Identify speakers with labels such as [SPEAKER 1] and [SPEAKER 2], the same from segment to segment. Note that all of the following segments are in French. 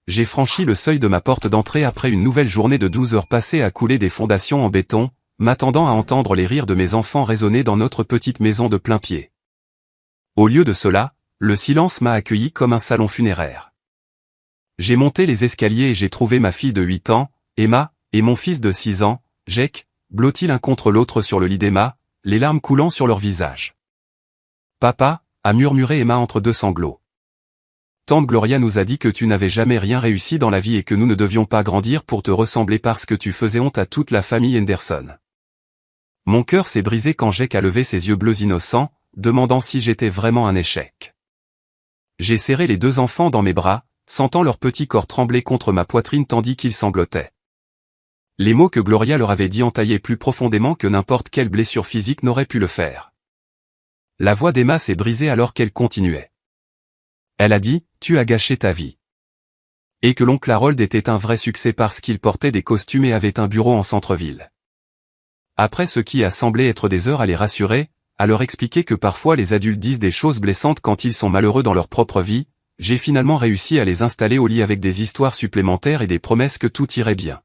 [SPEAKER 1] J'ai franchi le seuil de ma porte d'entrée après une nouvelle journée de 12 heures passées à couler des fondations en béton, m'attendant à entendre les rires de mes enfants résonner dans notre petite maison de plain-pied. Au lieu de cela, le silence m'a accueilli comme un salon funéraire. J'ai monté les escaliers et j'ai trouvé ma fille de 8 ans, Emma, et mon fils de 6 ans, Jake, blottis l'un contre l'autre sur le lit d'Emma, les larmes coulant sur leur visage. « Papa » a murmuré Emma entre deux sanglots. « Tante Gloria nous a dit que tu n'avais jamais rien réussi dans la vie et que nous ne devions pas grandir pour te ressembler parce que tu faisais honte à toute la famille Henderson. » Mon cœur s'est brisé quand Jake a levé ses yeux bleus innocents, demandant si j'étais vraiment un échec. J'ai serré les deux enfants dans mes bras, sentant leur petit corps trembler contre ma poitrine tandis qu'ils sanglotaient. Les mots que Gloria leur avait dit entaillaient plus profondément que n'importe quelle blessure physique n'aurait pu le faire. La voix d'Emma s'est brisée alors qu'elle continuait. Elle a dit, « Tu as gâché ta vie. » Et que l'oncle Harold était un vrai succès parce qu'il portait des costumes et avait un bureau en centre-ville. Après ce qui a semblé être des heures à les rassurer, à leur expliquer que parfois les adultes disent des choses blessantes quand ils sont malheureux dans leur propre vie, j'ai finalement réussi à les installer au lit avec des histoires supplémentaires et des promesses que tout irait bien.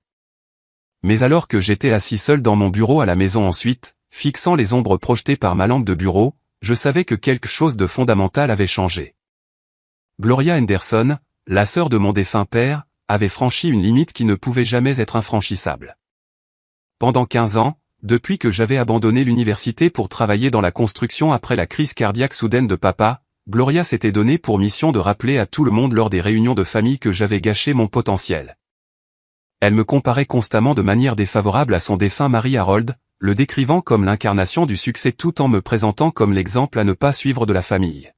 [SPEAKER 1] Mais alors que j'étais assis seul dans mon bureau à la maison ensuite, fixant les ombres projetées par ma lampe de bureau, je savais que quelque chose de fondamental avait changé. Gloria Henderson, la sœur de mon défunt père, avait franchi une limite qui ne pouvait jamais être infranchissable. Pendant 15 ans, depuis que j'avais abandonné l'université pour travailler dans la construction après la crise cardiaque soudaine de papa, Gloria s'était donnée pour mission de rappeler à tout le monde lors des réunions de famille que j'avais gâché mon potentiel. Elle me comparait constamment de manière défavorable à son défunt mari Harold, le décrivant comme l'incarnation du succès tout en me présentant comme l'exemple à ne pas suivre de la famille.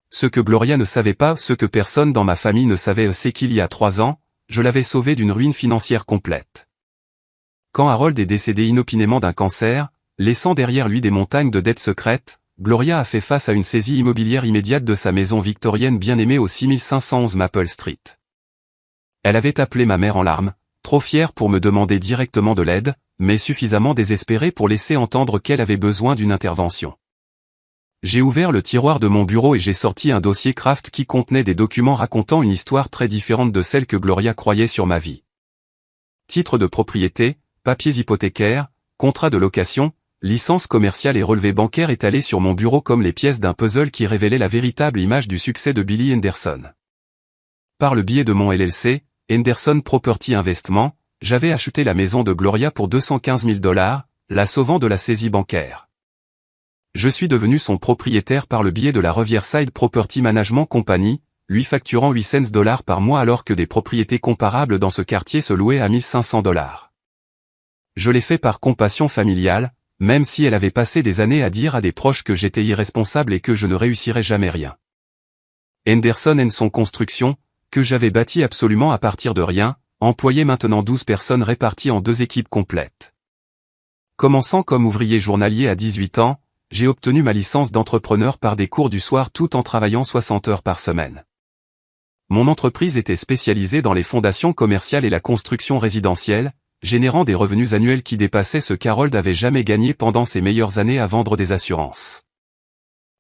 [SPEAKER 1] Ce que Gloria ne savait pas, ce que personne dans ma famille ne savait, c'est qu'il y a 3 ans, je l'avais sauvé d'une ruine financière complète. Quand Harold est décédé inopinément d'un cancer, laissant derrière lui des montagnes de dettes secrètes, Gloria a fait face à une saisie immobilière immédiate de sa maison victorienne bien aimée au 6511 Maple Street. Elle avait appelé ma mère en larmes, trop fière pour me demander directement de l'aide, mais suffisamment désespérée pour laisser entendre qu'elle avait besoin d'une intervention. J'ai ouvert le tiroir de mon bureau et j'ai sorti un dossier Kraft qui contenait des documents racontant une histoire très différente de celle que Gloria croyait sur ma vie. Titre de propriété, papiers hypothécaires, contrat de location, licence commerciale et relevé bancaire étalés sur mon bureau comme les pièces d'un puzzle qui révélait la véritable image du succès de Billy Henderson. Par le biais de mon LLC, Henderson Property Investment, j'avais acheté la maison de Gloria pour $215 000, la sauvant de la saisie bancaire. Je suis devenu son propriétaire par le biais de la Riverside Property Management Company, lui facturant $800 par mois alors que des propriétés comparables dans ce quartier se louaient à $1 500. Je l'ai fait par compassion familiale, même si elle avait passé des années à dire à des proches que j'étais irresponsable et que je ne réussirais jamais rien. Henderson & Son Construction, que j'avais bâti absolument à partir de rien, employait maintenant 12 personnes réparties en 2 équipes complètes. Commençant comme ouvrier journalier à 18 ans, j'ai obtenu ma licence d'entrepreneur par des cours du soir tout en travaillant 60 heures par semaine. Mon entreprise était spécialisée dans les fondations commerciales et la construction résidentielle, générant des revenus annuels qui dépassaient ce qu'Harold avait jamais gagné pendant ses meilleures années à vendre des assurances.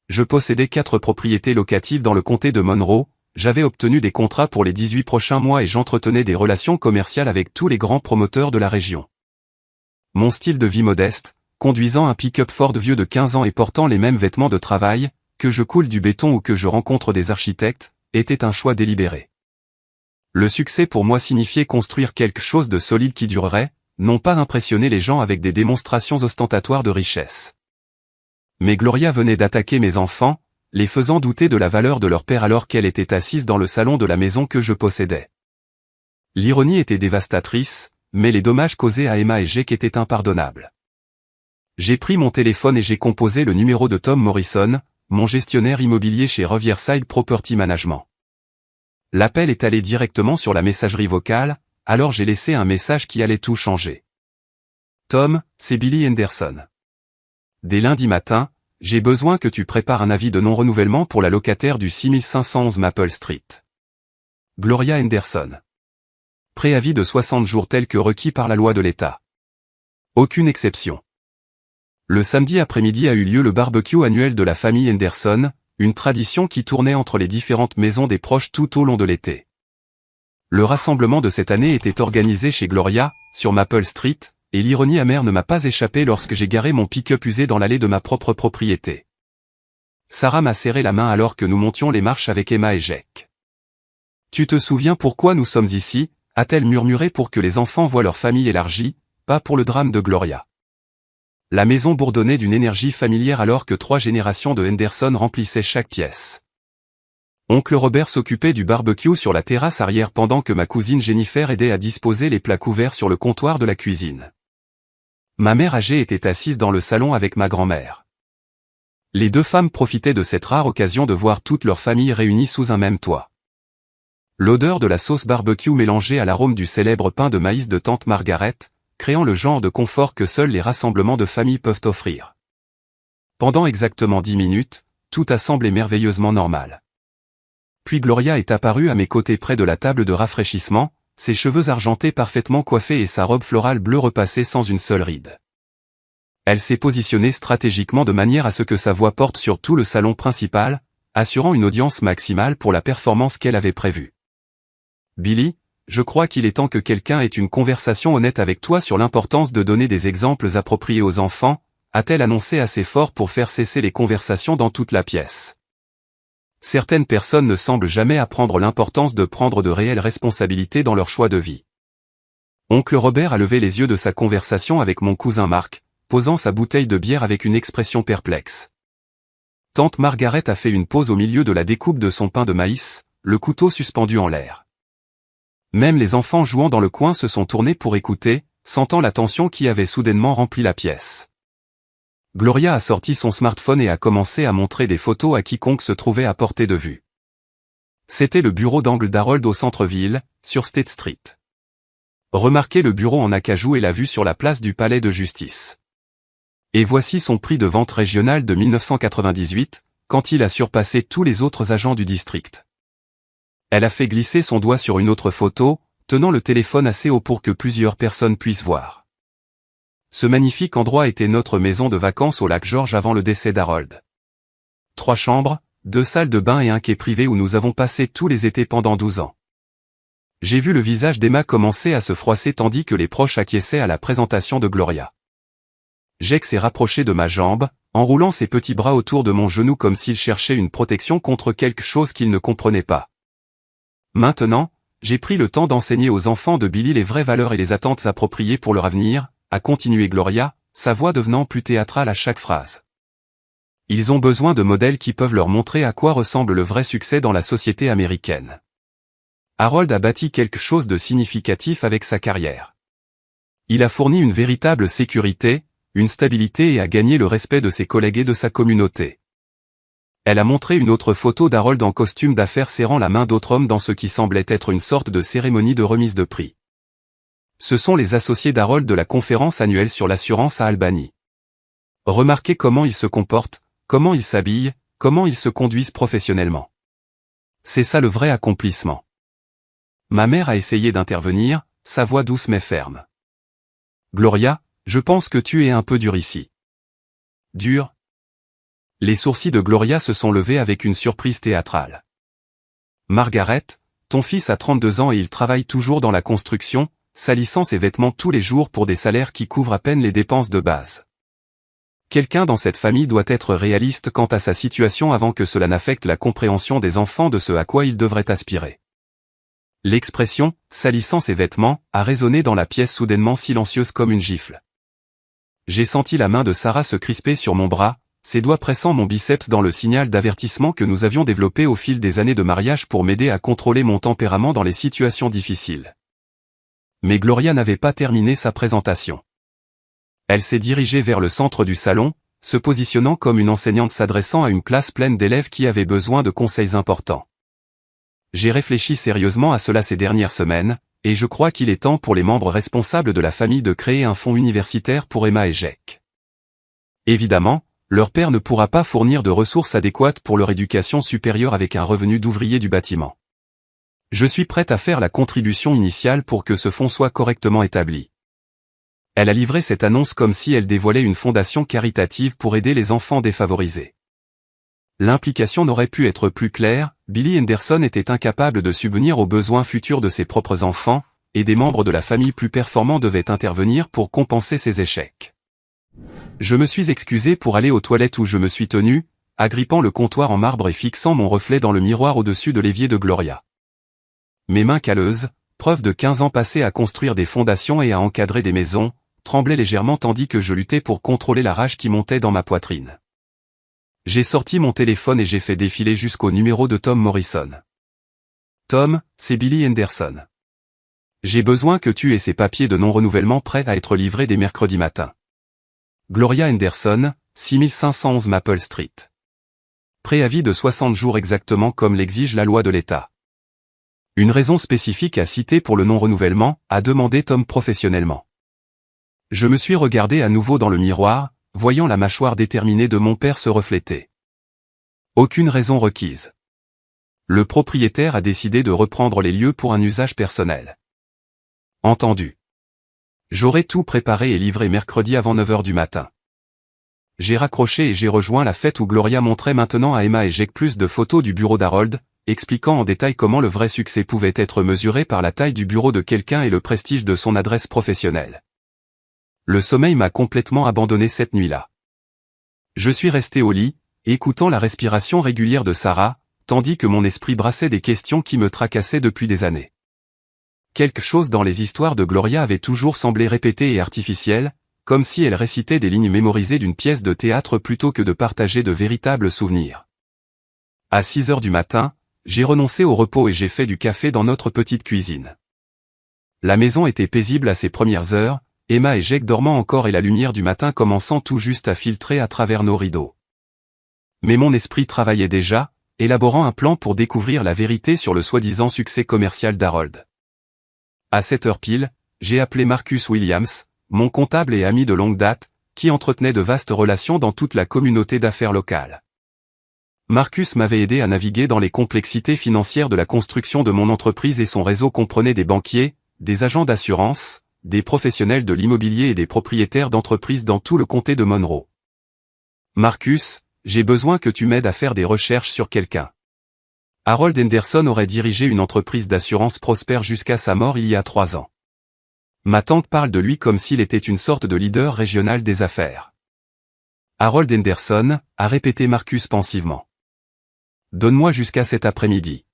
[SPEAKER 1] Je possédais 4 propriétés locatives dans le comté de Monroe, j'avais obtenu des contrats pour les 18 prochains mois et j'entretenais des relations commerciales avec tous les grands promoteurs de la région. Mon style de vie modeste, conduisant un pick-up Ford vieux de 15 ans et portant les mêmes vêtements de travail, que je coule du béton ou que je rencontre des architectes, était un choix délibéré. Le succès pour moi signifiait construire quelque chose de solide qui durerait, non pas impressionner les gens avec des démonstrations ostentatoires de richesse. Mais Gloria venait d'attaquer mes enfants, les faisant douter de la valeur de leur père alors qu'elle était assise dans le salon de la maison que je possédais. L'ironie était dévastatrice, mais les dommages causés à Emma et Jake étaient impardonnables. J'ai pris mon téléphone et j'ai composé le numéro de Tom Morrison, mon gestionnaire immobilier chez Riverside Property Management. L'appel est allé directement sur la messagerie vocale, alors j'ai laissé un message qui allait tout changer. Tom, c'est Billy Henderson. Dès lundi matin, j'ai besoin que tu prépares un avis de non-renouvellement pour la locataire du 6511 Maple Street. Gloria Henderson. Préavis de 60 jours tel que requis par la loi de l'État. Aucune exception. Le samedi après-midi a eu lieu le barbecue annuel de la famille Henderson, une tradition qui tournait entre les différentes maisons des proches tout au long de l'été. Le rassemblement de cette année était organisé chez Gloria, sur Maple Street, et l'ironie amère ne m'a pas échappé lorsque j'ai garé mon pick-up usé dans l'allée de ma propre propriété. Sarah m'a serré la main alors que nous montions les marches avec Emma et Jack. « Tu te souviens pourquoi nous sommes ici ?» a-t-elle murmuré pour que les enfants voient leur famille élargie, pas pour le drame de Gloria. La maison bourdonnait d'une énergie familière alors que 3 générations de Henderson remplissaient chaque pièce. Oncle Robert s'occupait du barbecue sur la terrasse arrière pendant que ma cousine Jennifer aidait à disposer les plats couverts sur le comptoir de la cuisine. Ma mère âgée était assise dans le salon avec ma grand-mère. Les 2 femmes profitaient de cette rare occasion de voir toute leur famille réunie sous un même toit. L'odeur de la sauce barbecue mélangée à l'arôme du célèbre pain de maïs de tante Margaret, créant le genre de confort que seuls les rassemblements de famille peuvent offrir. Pendant exactement 10 minutes, tout a semblé merveilleusement normal. Puis Gloria est apparue à mes côtés près de la table de rafraîchissement, ses cheveux argentés parfaitement coiffés et sa robe florale bleue repassée sans une seule ride. Elle s'est positionnée stratégiquement de manière à ce que sa voix porte sur tout le salon principal, assurant une audience maximale pour la performance qu'elle avait prévue. « Billy, je crois qu'il est temps que quelqu'un ait une conversation honnête avec toi sur l'importance de donner des exemples appropriés aux enfants », a-t-elle annoncé assez fort pour faire cesser les conversations dans toute la pièce. Certaines personnes ne semblent jamais apprendre l'importance de prendre de réelles responsabilités dans leur choix de vie. Oncle Robert a levé les yeux de sa conversation avec mon cousin Marc, posant sa bouteille de bière avec une expression perplexe. Tante Margaret a fait une pause au milieu de la découpe de son pain de maïs, le couteau suspendu en l'air. Même les enfants jouant dans le coin se sont tournés pour écouter, sentant la tension qui avait soudainement rempli la pièce. Gloria a sorti son smartphone et a commencé à montrer des photos à quiconque se trouvait à portée de vue. C'était le bureau d'angle d'Harold au centre-ville, sur State Street. Remarquez le bureau en acajou et la vue sur la place du palais de justice. Et voici son prix de vente régional de 1998, quand il a surpassé tous les autres agents du district. Elle a fait glisser son doigt sur une autre photo, tenant le téléphone assez haut pour que plusieurs personnes puissent voir. Ce magnifique endroit était notre maison de vacances au lac George avant le décès d'Harold. 3 chambres, 2 salles de bain et un quai privé où nous avons passé tous les étés pendant 12 ans. J'ai vu le visage d'Emma commencer à se froisser tandis que les proches acquiesçaient à la présentation de Gloria. Jack s'est rapproché de ma jambe, enroulant ses petits bras autour de mon genou comme s'il cherchait une protection contre quelque chose qu'il ne comprenait pas. Maintenant, j'ai pris le temps d'enseigner aux enfants de Billy les vraies valeurs et les attentes appropriées pour leur avenir, a continué Gloria, sa voix devenant plus théâtrale à chaque phrase. Ils ont besoin de modèles qui peuvent leur montrer à quoi ressemble le vrai succès dans la société américaine. Harold a bâti quelque chose de significatif avec sa carrière. Il a fourni une véritable sécurité, une stabilité et a gagné le respect de ses collègues et de sa communauté. Elle a montré une autre photo d'Harold en costume d'affaires serrant la main d'autre homme dans ce qui semblait être une sorte de cérémonie de remise de prix. Ce sont les associés d'Harold de la conférence annuelle sur l'assurance à Albany. Remarquez comment ils se comportent, comment ils s'habillent, comment ils se conduisent professionnellement. C'est ça le vrai accomplissement. Ma mère a essayé d'intervenir, sa voix douce mais ferme. Gloria, je pense que tu es un peu dur ici. Dur? Les sourcils de Gloria se sont levés avec une surprise théâtrale. Margaret, ton fils a 32 ans et il travaille toujours dans la construction, salissant ses vêtements tous les jours pour des salaires qui couvrent à peine les dépenses de base. Quelqu'un dans cette famille doit être réaliste quant à sa situation avant que cela n'affecte la compréhension des enfants de ce à quoi ils devraient aspirer. L'expression « salissant ses vêtements » a résonné dans la pièce soudainement silencieuse comme une gifle. J'ai senti la main de Sarah se crisper sur mon bras, ses doigts pressant mon biceps dans le signal d'avertissement que nous avions développé au fil des années de mariage pour m'aider à contrôler mon tempérament dans les situations difficiles. Mais Gloria n'avait pas terminé sa présentation. Elle s'est dirigée vers le centre du salon, se positionnant comme une enseignante s'adressant à une classe pleine d'élèves qui avaient besoin de conseils importants. J'ai réfléchi sérieusement à cela ces dernières semaines, et je crois qu'il est temps pour les membres responsables de la famille de créer un fonds universitaire pour Emma et Jack. Évidemment, leur père ne pourra pas fournir de ressources adéquates pour leur éducation supérieure avec un revenu d'ouvrier du bâtiment. Je suis prête à faire la contribution initiale pour que ce fonds soit correctement établi. Elle a livré cette annonce comme si elle dévoilait une fondation caritative pour aider les enfants défavorisés. L'implication n'aurait pu être plus claire, Billy Henderson était incapable de subvenir aux besoins futurs de ses propres enfants, et des membres de la famille plus performants devaient intervenir pour compenser ses échecs. Je me suis excusé pour aller aux toilettes où je me suis tenu, agrippant le comptoir en marbre et fixant mon reflet dans le miroir au-dessus de l'évier de Gloria. Mes mains calleuses, preuve de 15 ans passés à construire des fondations et à encadrer des maisons, tremblaient légèrement tandis que je luttais pour contrôler la rage qui montait dans ma poitrine. J'ai sorti mon téléphone et j'ai fait défiler jusqu'au numéro de Tom Morrison. Tom, c'est Billy Henderson. J'ai besoin que tu aies ces papiers de non-renouvellement prêts à être livrés dès mercredi matin. Gloria Henderson, 6511 Maple Street. Préavis de 60 jours exactement comme l'exige la loi de l'État. Une raison spécifique à citer pour le non-renouvellement, a demandé Tom professionnellement. Je me suis regardé à nouveau dans le miroir, voyant la mâchoire déterminée de mon père se refléter. Aucune raison requise. Le propriétaire a décidé de reprendre les lieux pour un usage personnel. Entendu. J'aurai tout préparé et livré mercredi avant 9 h du matin. J'ai raccroché et j'ai rejoint la fête où Gloria montrait maintenant à Emma et Jake plus de photos du bureau d'Harold, expliquant en détail comment le vrai succès pouvait être mesuré par la taille du bureau de quelqu'un et le prestige de son adresse professionnelle. Le sommeil m'a complètement abandonné cette nuit-là. Je suis resté au lit, écoutant la respiration régulière de Sarah, tandis que mon esprit brassait des questions qui me tracassaient depuis des années. Quelque chose dans les histoires de Gloria avait toujours semblé répété et artificiel, comme si elle récitait des lignes mémorisées d'une pièce de théâtre plutôt que de partager de véritables souvenirs. À 6 h du matin, j'ai renoncé au repos et j'ai fait du café dans notre petite cuisine. La maison était paisible à ses premières heures, Emma et Jake dormant encore et la lumière du matin commençant tout juste à filtrer à travers nos rideaux. Mais mon esprit travaillait déjà, élaborant un plan pour découvrir la vérité sur le soi-disant succès commercial d'Harold. À 7 h pile, j'ai appelé Marcus Williams, mon comptable et ami de longue date, qui entretenait de vastes relations dans toute la communauté d'affaires locale. Marcus m'avait aidé à naviguer dans les complexités financières de la construction de mon entreprise et son réseau comprenait des banquiers, des agents d'assurance, des professionnels de l'immobilier et des propriétaires d'entreprises dans tout le comté de Monroe. Marcus, j'ai besoin que tu m'aides à faire des recherches sur quelqu'un. Harold Henderson aurait dirigé une entreprise d'assurance prospère jusqu'à sa mort il y a 3 ans. Ma tante parle de lui comme s'il était une sorte de leader régional des affaires. Harold Henderson, a répété Marcus pensivement. Donne-moi jusqu'à cet après-midi.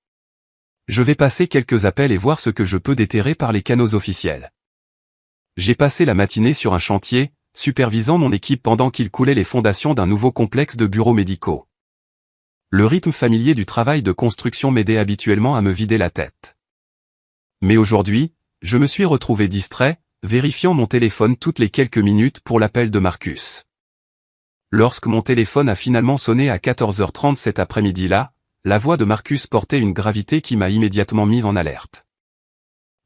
[SPEAKER 1] Je vais passer quelques appels et voir ce que je peux déterrer par les canaux officiels. J'ai passé la matinée sur un chantier, supervisant mon équipe pendant qu'il coulait les fondations d'un nouveau complexe de bureaux médicaux. Le rythme familier du travail de construction m'aidait habituellement à me vider la tête. Mais aujourd'hui, je me suis retrouvé distrait, vérifiant mon téléphone toutes les quelques minutes pour l'appel de Marcus. Lorsque mon téléphone a finalement sonné à 14 h 30 cet après-midi-là, la voix de Marcus portait une gravité qui m'a immédiatement mis en alerte.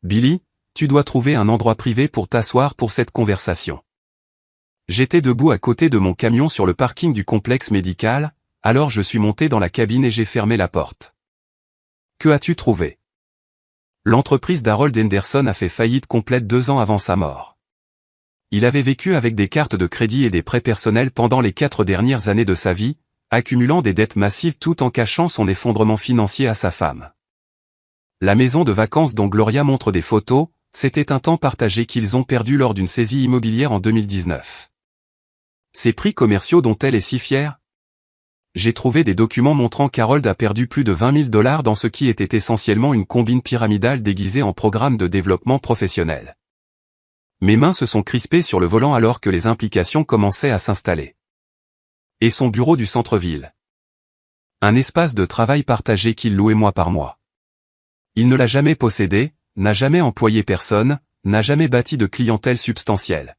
[SPEAKER 1] Billy, tu dois trouver un endroit privé pour t'asseoir pour cette conversation. J'étais debout à côté de mon camion sur le parking du complexe médical, alors je suis monté dans la cabine et j'ai fermé la porte. Que as-tu trouvé? L'entreprise d'Harold Henderson a fait faillite complète 2 ans avant sa mort. Il avait vécu avec des cartes de crédit et des prêts personnels pendant les 4 dernières années de sa vie, accumulant des dettes massives tout en cachant son effondrement financier à sa femme. La maison de vacances dont Gloria montre des photos, c'était un temps partagé qu'ils ont perdu lors d'une saisie immobilière en 2019. Ces prix commerciaux dont elle est si fière? J'ai trouvé des documents montrant qu'Harold a perdu plus de 20 000 $ dans ce qui était essentiellement une combine pyramidale déguisée en programme de développement professionnel. Mes mains se sont crispées sur le volant alors que les implications commençaient à s'installer. Et son bureau du centre-ville. Un espace de travail partagé qu'il louait mois par mois. Il ne l'a jamais possédé, n'a jamais employé personne, n'a jamais bâti de clientèle substantielle.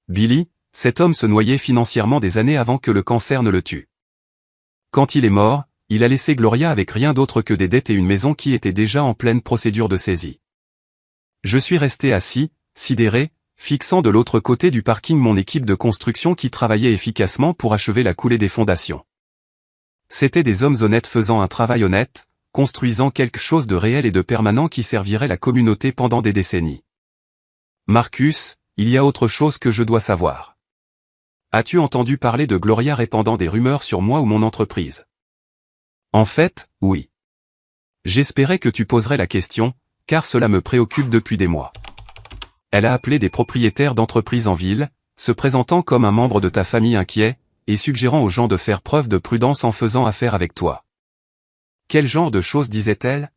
[SPEAKER 1] Billy, cet homme se noyait financièrement des années avant que le cancer ne le tue. Quand il est mort, il a laissé Gloria avec rien d'autre que des dettes et une maison qui était déjà en pleine procédure de saisie. Je suis resté assis, sidéré, fixant de l'autre côté du parking mon équipe de construction qui travaillait efficacement pour achever la coulée des fondations. C'étaient des hommes honnêtes faisant un travail honnête, construisant quelque chose de réel et de permanent qui servirait la communauté pendant des décennies. Marcus, il y a autre chose que je dois savoir. As-tu entendu parler de Gloria répandant des rumeurs sur moi ou mon entreprise? En fait, oui. J'espérais que tu poserais la question, car cela me préoccupe depuis des mois. Elle a appelé des propriétaires d'entreprises en ville, se présentant comme un membre de ta famille inquiet, et suggérant aux gens de faire preuve de prudence en faisant affaire avec toi. Quel genre de choses disait-elle?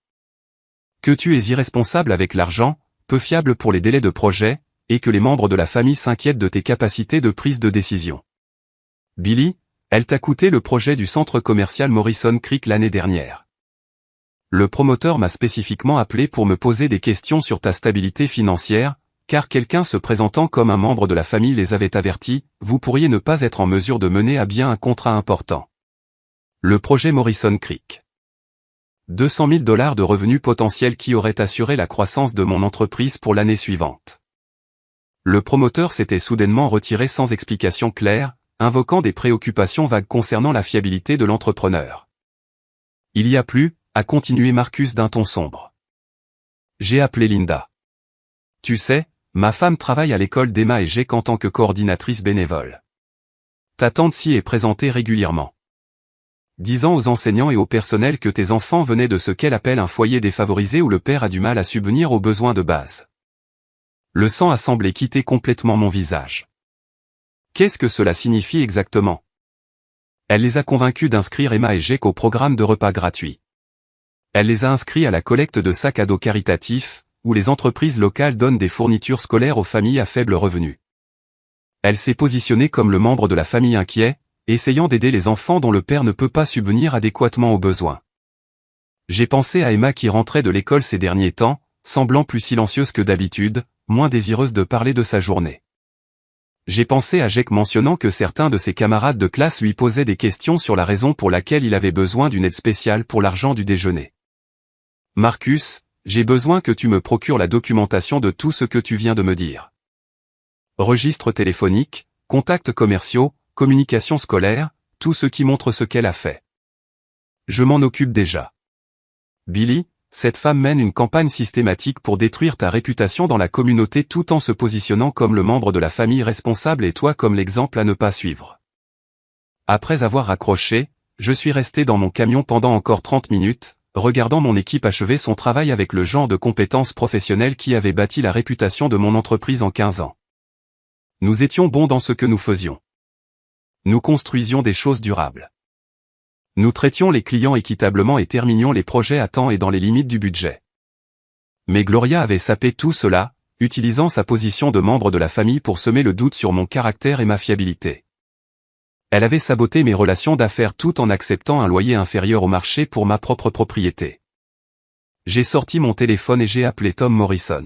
[SPEAKER 1] Que tu es irresponsable avec l'argent, peu fiable pour les délais de projet, et que les membres de la famille s'inquiètent de tes capacités de prise de décision. Billy, elle t'a coûté le projet du centre commercial Morrison Creek l'année dernière. Le promoteur m'a spécifiquement appelé pour me poser des questions sur ta stabilité financière, car quelqu'un se présentant comme un membre de la famille les avait avertis, vous pourriez ne pas être en mesure de mener à bien un contrat important. Le projet Morrison Creek. 200 000 $ de revenus potentiels qui auraient assuré la croissance de mon entreprise pour l'année suivante. Le promoteur s'était soudainement retiré sans explication claire, invoquant des préoccupations vagues concernant la fiabilité de l'entrepreneur. Il y a plus, a continué Marcus d'un ton sombre. J'ai appelé Linda. Tu sais, ma femme travaille à l'école d'Emma et Jake en tant que coordinatrice bénévole. Ta tante s'y est présentée régulièrement. Disant aux enseignants et au personnel que tes enfants venaient de ce qu'elle appelle un foyer défavorisé où le père a du mal à subvenir aux besoins de base. Le sang a semblé quitter complètement mon visage. Qu'est-ce que cela signifie exactement? Elle les a convaincus d'inscrire Emma et Jake au programme de repas gratuits. Elle les a inscrits à la collecte de sacs à dos caritatifs, où les entreprises locales donnent des fournitures scolaires aux familles à faible revenu. Elle s'est positionnée comme le membre de la famille inquiet, essayant d'aider les enfants dont le père ne peut pas subvenir adéquatement aux besoins. J'ai pensé à Emma qui rentrait de l'école ces derniers temps, semblant plus silencieuse que d'habitude, moins désireuse de parler de sa journée. J'ai pensé à Jake mentionnant que certains de ses camarades de classe lui posaient des questions sur la raison pour laquelle il avait besoin d'une aide spéciale pour l'argent du déjeuner. Marcus, j'ai besoin que tu me procures la documentation de tout ce que tu viens de me dire. Registre téléphonique, contacts commerciaux, communication scolaire, tout ce qui montre ce qu'elle a fait. Je m'en occupe déjà. Billy, cette femme mène une campagne systématique pour détruire ta réputation dans la communauté tout en se positionnant comme le membre de la famille responsable et toi comme l'exemple à ne pas suivre. Après avoir raccroché, je suis resté dans mon camion pendant encore 30 minutes, regardant mon équipe achever son travail avec le genre de compétences professionnelles qui avait bâti la réputation de mon entreprise en 15 ans. Nous étions bons dans ce que nous faisions. Nous construisions des choses durables. Nous traitions les clients équitablement et terminions les projets à temps et dans les limites du budget. Mais Gloria avait sapé tout cela, utilisant sa position de membre de la famille pour semer le doute sur mon caractère et ma fiabilité. Elle avait saboté mes relations d'affaires tout en acceptant un loyer inférieur au marché pour ma propre propriété. J'ai sorti mon téléphone et j'ai appelé Tom Morrison.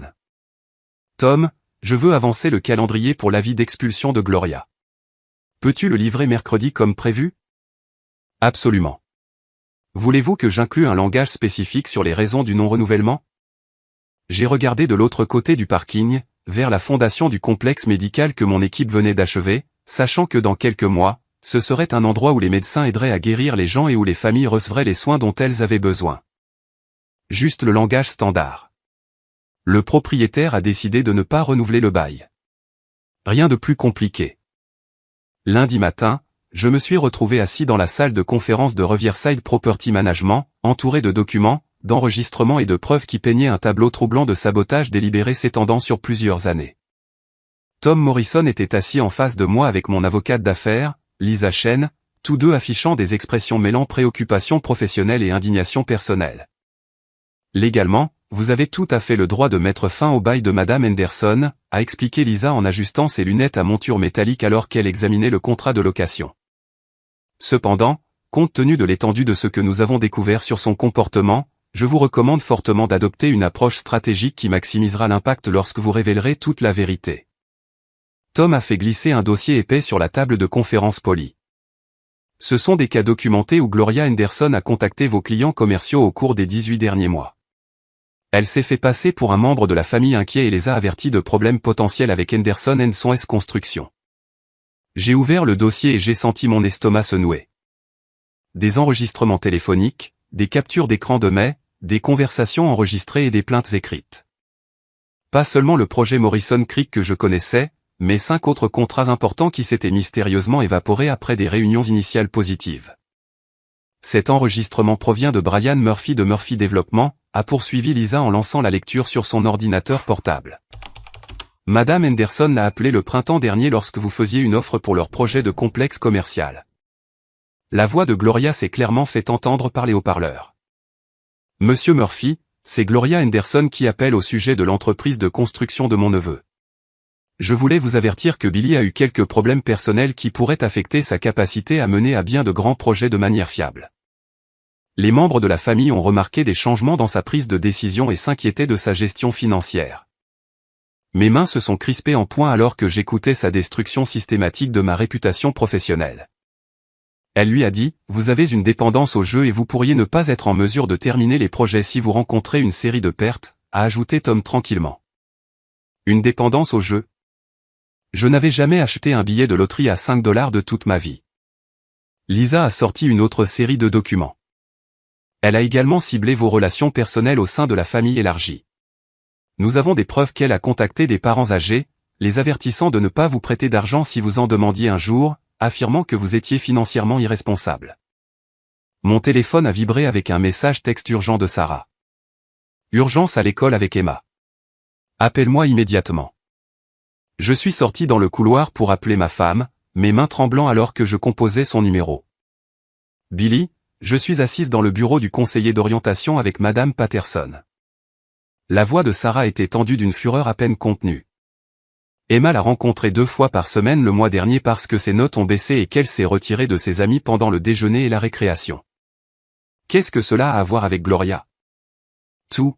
[SPEAKER 1] Tom, je veux avancer le calendrier pour l'avis d'expulsion de Gloria. Peux-tu le livrer mercredi comme prévu? Absolument. Voulez-vous que j'inclue un langage spécifique sur les raisons du non-renouvellement? J'ai regardé de l'autre côté du parking, vers la fondation du complexe médical que mon équipe venait d'achever, sachant que dans quelques mois, ce serait un endroit où les médecins aideraient à guérir les gens et où les familles recevraient les soins dont elles avaient besoin. Juste le langage standard. Le propriétaire a décidé de ne pas renouveler le bail. Rien de plus compliqué. Lundi matin, je me suis retrouvé assis dans la salle de conférence de Riverside Property Management, entouré de documents, d'enregistrements et de preuves qui peignaient un tableau troublant de sabotage délibéré s'étendant sur plusieurs années. Tom Morrison était assis en face de moi avec mon avocate d'affaires, Lisa Chen, tous deux affichant des expressions mêlant préoccupation professionnelle et indignation personnelle. Légalement, vous avez tout à fait le droit de mettre fin au bail de Madame Henderson, a expliqué Lisa en ajustant ses lunettes à monture métallique alors qu'elle examinait le contrat de location. Cependant, compte tenu de l'étendue de ce que nous avons découvert sur son comportement, je vous recommande fortement d'adopter une approche stratégique qui maximisera l'impact lorsque vous révélerez toute la vérité. Tom a fait glisser un dossier épais sur la table de conférence polie. Ce sont des cas documentés où Gloria Henderson a contacté vos clients commerciaux au cours des 18 derniers mois. Elle s'est fait passer pour un membre de la famille inquiet et les a avertis de problèmes potentiels avec Henderson & Sons Construction. J'ai ouvert le dossier et j'ai senti mon estomac se nouer. Des enregistrements téléphoniques, des captures d'écran de mai, des conversations enregistrées et des plaintes écrites. Pas seulement le projet Morrison Creek que je connaissais, mais 5 autres contrats importants qui s'étaient mystérieusement évaporés après des réunions initiales positives. Cet enregistrement provient de Brian Murphy de Murphy Développement, a poursuivi Lisa en lançant la lecture sur son ordinateur portable. Madame Henderson l'a appelé le printemps dernier lorsque vous faisiez une offre pour leur projet de complexe commercial. La voix de Gloria s'est clairement fait entendre par les haut-parleurs. Monsieur Murphy, c'est Gloria Henderson qui appelle au sujet de l'entreprise de construction de mon neveu. Je voulais vous avertir que Billy a eu quelques problèmes personnels qui pourraient affecter sa capacité à mener à bien de grands projets de manière fiable. Les membres de la famille ont remarqué des changements dans sa prise de décision et s'inquiétaient de sa gestion financière. Mes mains se sont crispées en point alors que j'écoutais sa destruction systématique de ma réputation professionnelle. Elle lui a dit, vous avez une dépendance au jeu et vous pourriez ne pas être en mesure de terminer les projets si vous rencontrez une série de pertes, a ajouté Tom tranquillement. Une dépendance au jeu? Je n'avais jamais acheté un billet de loterie à 5 $ de toute ma vie. Lisa a sorti une autre série de documents. Elle a également ciblé vos relations personnelles au sein de la famille élargie. Nous avons des preuves qu'elle a contacté des parents âgés, les avertissant de ne pas vous prêter d'argent si vous en demandiez un jour, affirmant que vous étiez financièrement irresponsable. Mon téléphone a vibré avec un message texte urgent de Sarah. Urgence à l'école avec Emma. Appelle-moi immédiatement. Je suis sorti dans le couloir pour appeler ma femme, mes mains tremblant alors que je composais son numéro. Billy, je suis assise dans le bureau du conseiller d'orientation avec Madame Patterson. La voix de Sarah était tendue d'une fureur à peine contenue. Emma l'a rencontrée 2 fois par semaine le mois dernier parce que ses notes ont baissé et qu'elle s'est retirée de ses amis pendant le déjeuner et la récréation. Qu'est-ce que cela a à voir avec Gloria? Tout.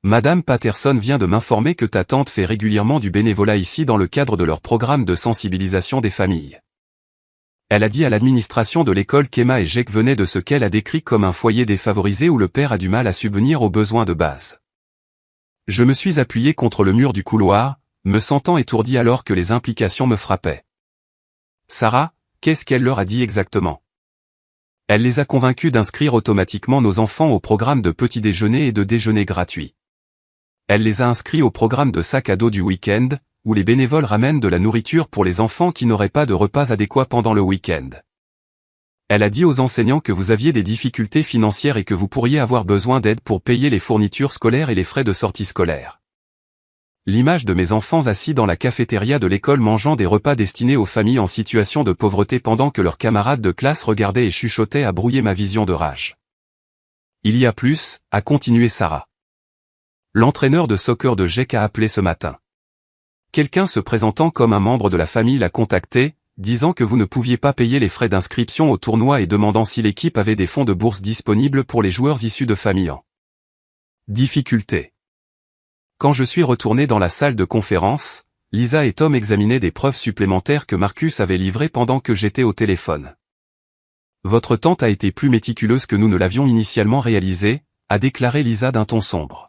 [SPEAKER 1] Madame Patterson vient de m'informer que ta tante fait régulièrement du bénévolat ici dans le cadre de leur programme de sensibilisation des familles. Elle a dit à l'administration de l'école qu'Emma et Jake venaient de ce qu'elle a décrit comme un foyer défavorisé où le père a du mal à subvenir aux besoins de base. Je me suis appuyé contre le mur du couloir, me sentant étourdi alors que les implications me frappaient. Sarah, qu'est-ce qu'elle leur a dit exactement? Elle les a convaincus d'inscrire automatiquement nos enfants au programme de petit déjeuner et de déjeuner gratuit. Elle les a inscrits au programme de sac à dos du week-end, où les bénévoles ramènent de la nourriture pour les enfants qui n'auraient pas de repas adéquats pendant le week-end. Elle a dit aux enseignants que vous aviez des difficultés financières et que vous pourriez avoir besoin d'aide pour payer les fournitures scolaires et les frais de sortie scolaire. L'image de mes enfants assis dans la cafétéria de l'école mangeant des repas destinés aux familles en situation de pauvreté pendant que leurs camarades de classe regardaient et chuchotaient a brouillé ma vision de rage. Il y a plus, a continué Sarah. L'entraîneur de soccer de Jake a appelé ce matin. Quelqu'un se présentant comme un membre de la famille l'a contacté, disant que vous ne pouviez pas payer les frais d'inscription au tournoi et demandant si l'équipe avait des fonds de bourse disponibles pour les joueurs issus de familles en difficulté. Quand je suis retourné dans la salle de conférence, Lisa et Tom examinaient des preuves supplémentaires que Marcus avait livrées pendant que j'étais au téléphone. Votre tante a été plus méticuleuse que nous ne l'avions initialement réalisé, a déclaré Lisa d'un ton sombre.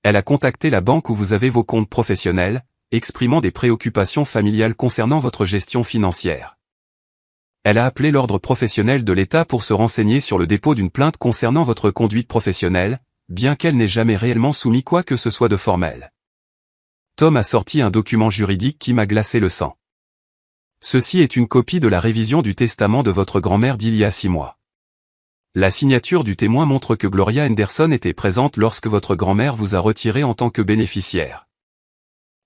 [SPEAKER 1] Elle a contacté la banque où vous avez vos comptes professionnels, exprimant des préoccupations familiales concernant votre gestion financière. Elle a appelé l'ordre professionnel de l'État pour se renseigner sur le dépôt d'une plainte concernant votre conduite professionnelle, bien qu'elle n'ait jamais réellement soumis quoi que ce soit de formel. Tom a sorti un document juridique qui m'a glacé le sang. Ceci est une copie de la révision du testament de votre grand-mère d'il y a 6 mois. La signature du témoin montre que Gloria Henderson était présente lorsque votre grand-mère vous a retiré en tant que bénéficiaire.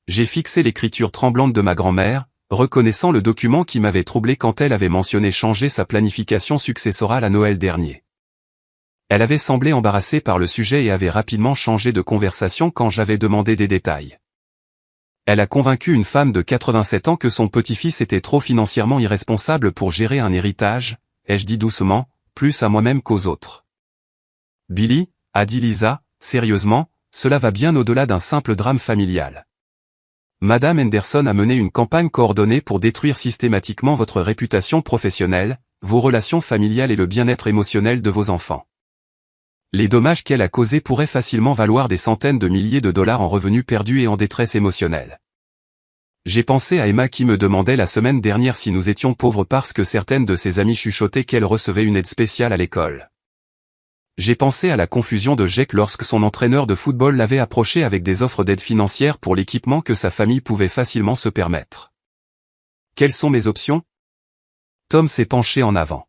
[SPEAKER 1] J'ai fixé l'écriture tremblante de ma grand-mère, reconnaissant le document qui m'avait troublé quand elle avait mentionné changer sa planification successorale à Noël dernier. Elle avait semblé embarrassée par le sujet et avait rapidement changé de conversation quand j'avais demandé des détails. Elle a convaincu une femme de 87 ans que son petit-fils était trop financièrement irresponsable pour gérer un héritage, ai-je dit doucement, plus à moi-même qu'aux autres. Billy, a dit Lisa, sérieusement, cela va bien au-delà d'un simple drame familial. Madame Henderson a mené une campagne coordonnée pour détruire systématiquement votre réputation professionnelle, vos relations familiales et le bien-être émotionnel de vos enfants. Les dommages qu'elle a causés pourraient facilement valoir des centaines de milliers de dollars en revenus perdus et en détresse émotionnelle. J'ai pensé à Emma qui me demandait la semaine dernière si nous étions pauvres parce que certaines de ses amies chuchotaient qu'elle recevait une aide spéciale à l'école. J'ai pensé à la confusion de Jake lorsque son entraîneur de football l'avait approché avec des offres d'aide financière pour l'équipement que sa famille pouvait facilement se permettre. Quelles sont mes options? Tom s'est penché en avant.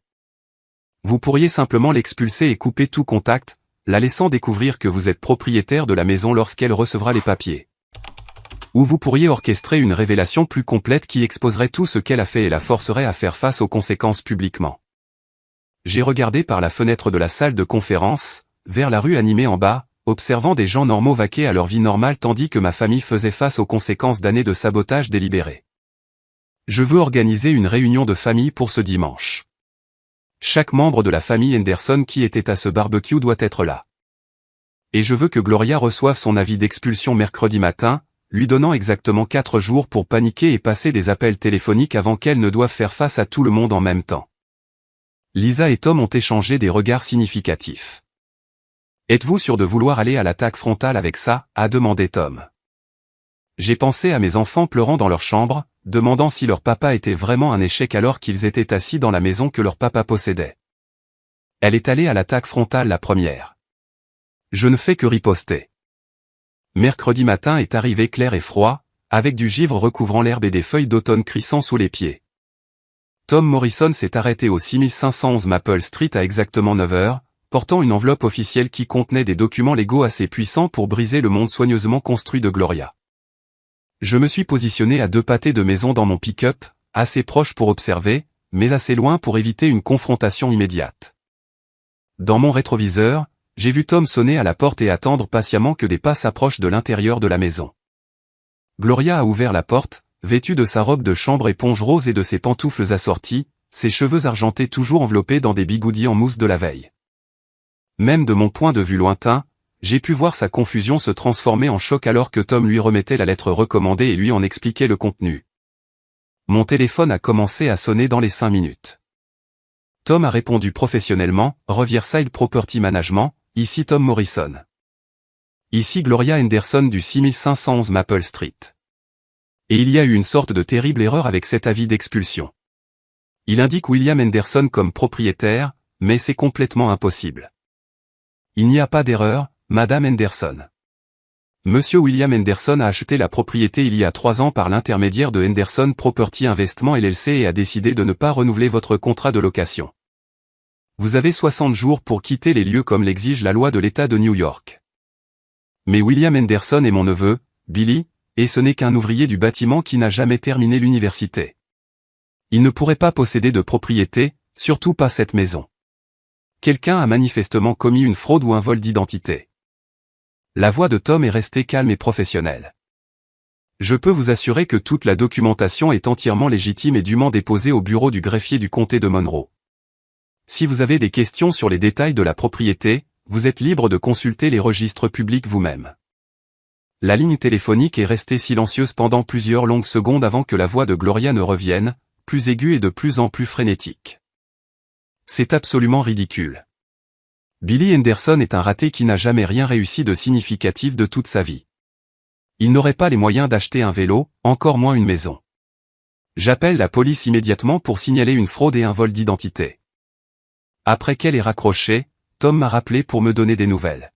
[SPEAKER 1] vous pourriez simplement l'expulser et couper tout contact, la laissant découvrir que vous êtes propriétaire de la maison lorsqu'elle recevra les papiers. Ou vous pourriez orchestrer une révélation plus complète qui exposerait tout ce qu'elle a fait et la forcerait à faire face aux conséquences publiquement. J'ai regardé par la fenêtre de la salle de conférence, vers la rue animée en bas, observant des gens normaux vaquer à leur vie normale tandis que ma famille faisait face aux conséquences d'années de sabotage délibéré. Je veux organiser une réunion de famille pour ce dimanche. Chaque membre de la famille Henderson qui était à ce barbecue doit être là. Et je veux que Gloria reçoive son avis d'expulsion mercredi matin, lui donnant exactement 4 jours pour paniquer et passer des appels téléphoniques avant qu'elle ne doive faire face à tout le monde en même temps. Lisa et Tom ont échangé des regards significatifs. « Êtes-vous sûr de vouloir aller à l'attaque frontale avec ça ?» a demandé Tom. J'ai pensé à mes enfants pleurant dans leur chambre, demandant si leur papa était vraiment un échec alors qu'ils étaient assis dans la maison que leur papa possédait. Elle est allée à l'attaque frontale la première. Je ne fais que riposter. Mercredi matin est arrivé clair et froid, avec du givre recouvrant l'herbe et des feuilles d'automne crissant sous les pieds. Tom Morrison s'est arrêté au 6511 Maple Street à exactement 9 heures, portant une enveloppe officielle qui contenait des documents légaux assez puissants pour briser le monde soigneusement construit de Gloria. Je me suis positionné à 2 pâtés de maison dans mon pick-up, assez proche pour observer, mais assez loin pour éviter une confrontation immédiate. Dans mon rétroviseur, j'ai vu Tom sonner à la porte et attendre patiemment que des pas s'approchent de l'intérieur de la maison. Gloria a ouvert la porte, vêtue de sa robe de chambre éponge rose et de ses pantoufles assorties, ses cheveux argentés toujours enveloppés dans des bigoudis en mousse de la veille. Même de mon point de vue lointain, j'ai pu voir sa confusion se transformer en choc alors que Tom lui remettait la lettre recommandée et lui en expliquait le contenu. Mon téléphone a commencé à sonner dans les 5 minutes. Tom a répondu professionnellement, Riverside Property Management, ici Tom Morrison. Ici Gloria Henderson du 6511 Maple Street. Et il y a eu une sorte de terrible erreur avec cet avis d'expulsion. Il indique William Henderson comme propriétaire, mais c'est complètement impossible. Il n'y a pas d'erreur, Madame Henderson. Monsieur William Henderson a acheté la propriété il y a 3 ans par l'intermédiaire de Henderson Property Investment LLC et a décidé de ne pas renouveler votre contrat de location. Vous avez 60 jours pour quitter les lieux comme l'exige la loi de l'État de New York. Mais William Henderson est mon neveu, Billy, et ce n'est qu'un ouvrier du bâtiment qui n'a jamais terminé l'université. Il ne pourrait pas posséder de propriété, surtout pas cette maison. Quelqu'un a manifestement commis une fraude ou un vol d'identité. La voix de Tom est restée calme et professionnelle. Je peux vous assurer que toute la documentation est entièrement légitime et dûment déposée au bureau du greffier du comté de Monroe. Si vous avez des questions sur les détails de la propriété, vous êtes libre de consulter les registres publics vous-même. La ligne téléphonique est restée silencieuse pendant plusieurs longues secondes avant que la voix de Gloria ne revienne, plus aiguë et de plus en plus frénétique. C'est absolument ridicule. Billy Henderson est un raté qui n'a jamais rien réussi de significatif de toute sa vie. Il n'aurait pas les moyens d'acheter un vélo, encore moins une maison. J'appelle la police immédiatement pour signaler une fraude et un vol d'identité. Après qu'elle ait raccroché, Tom m'a rappelé pour me donner des nouvelles.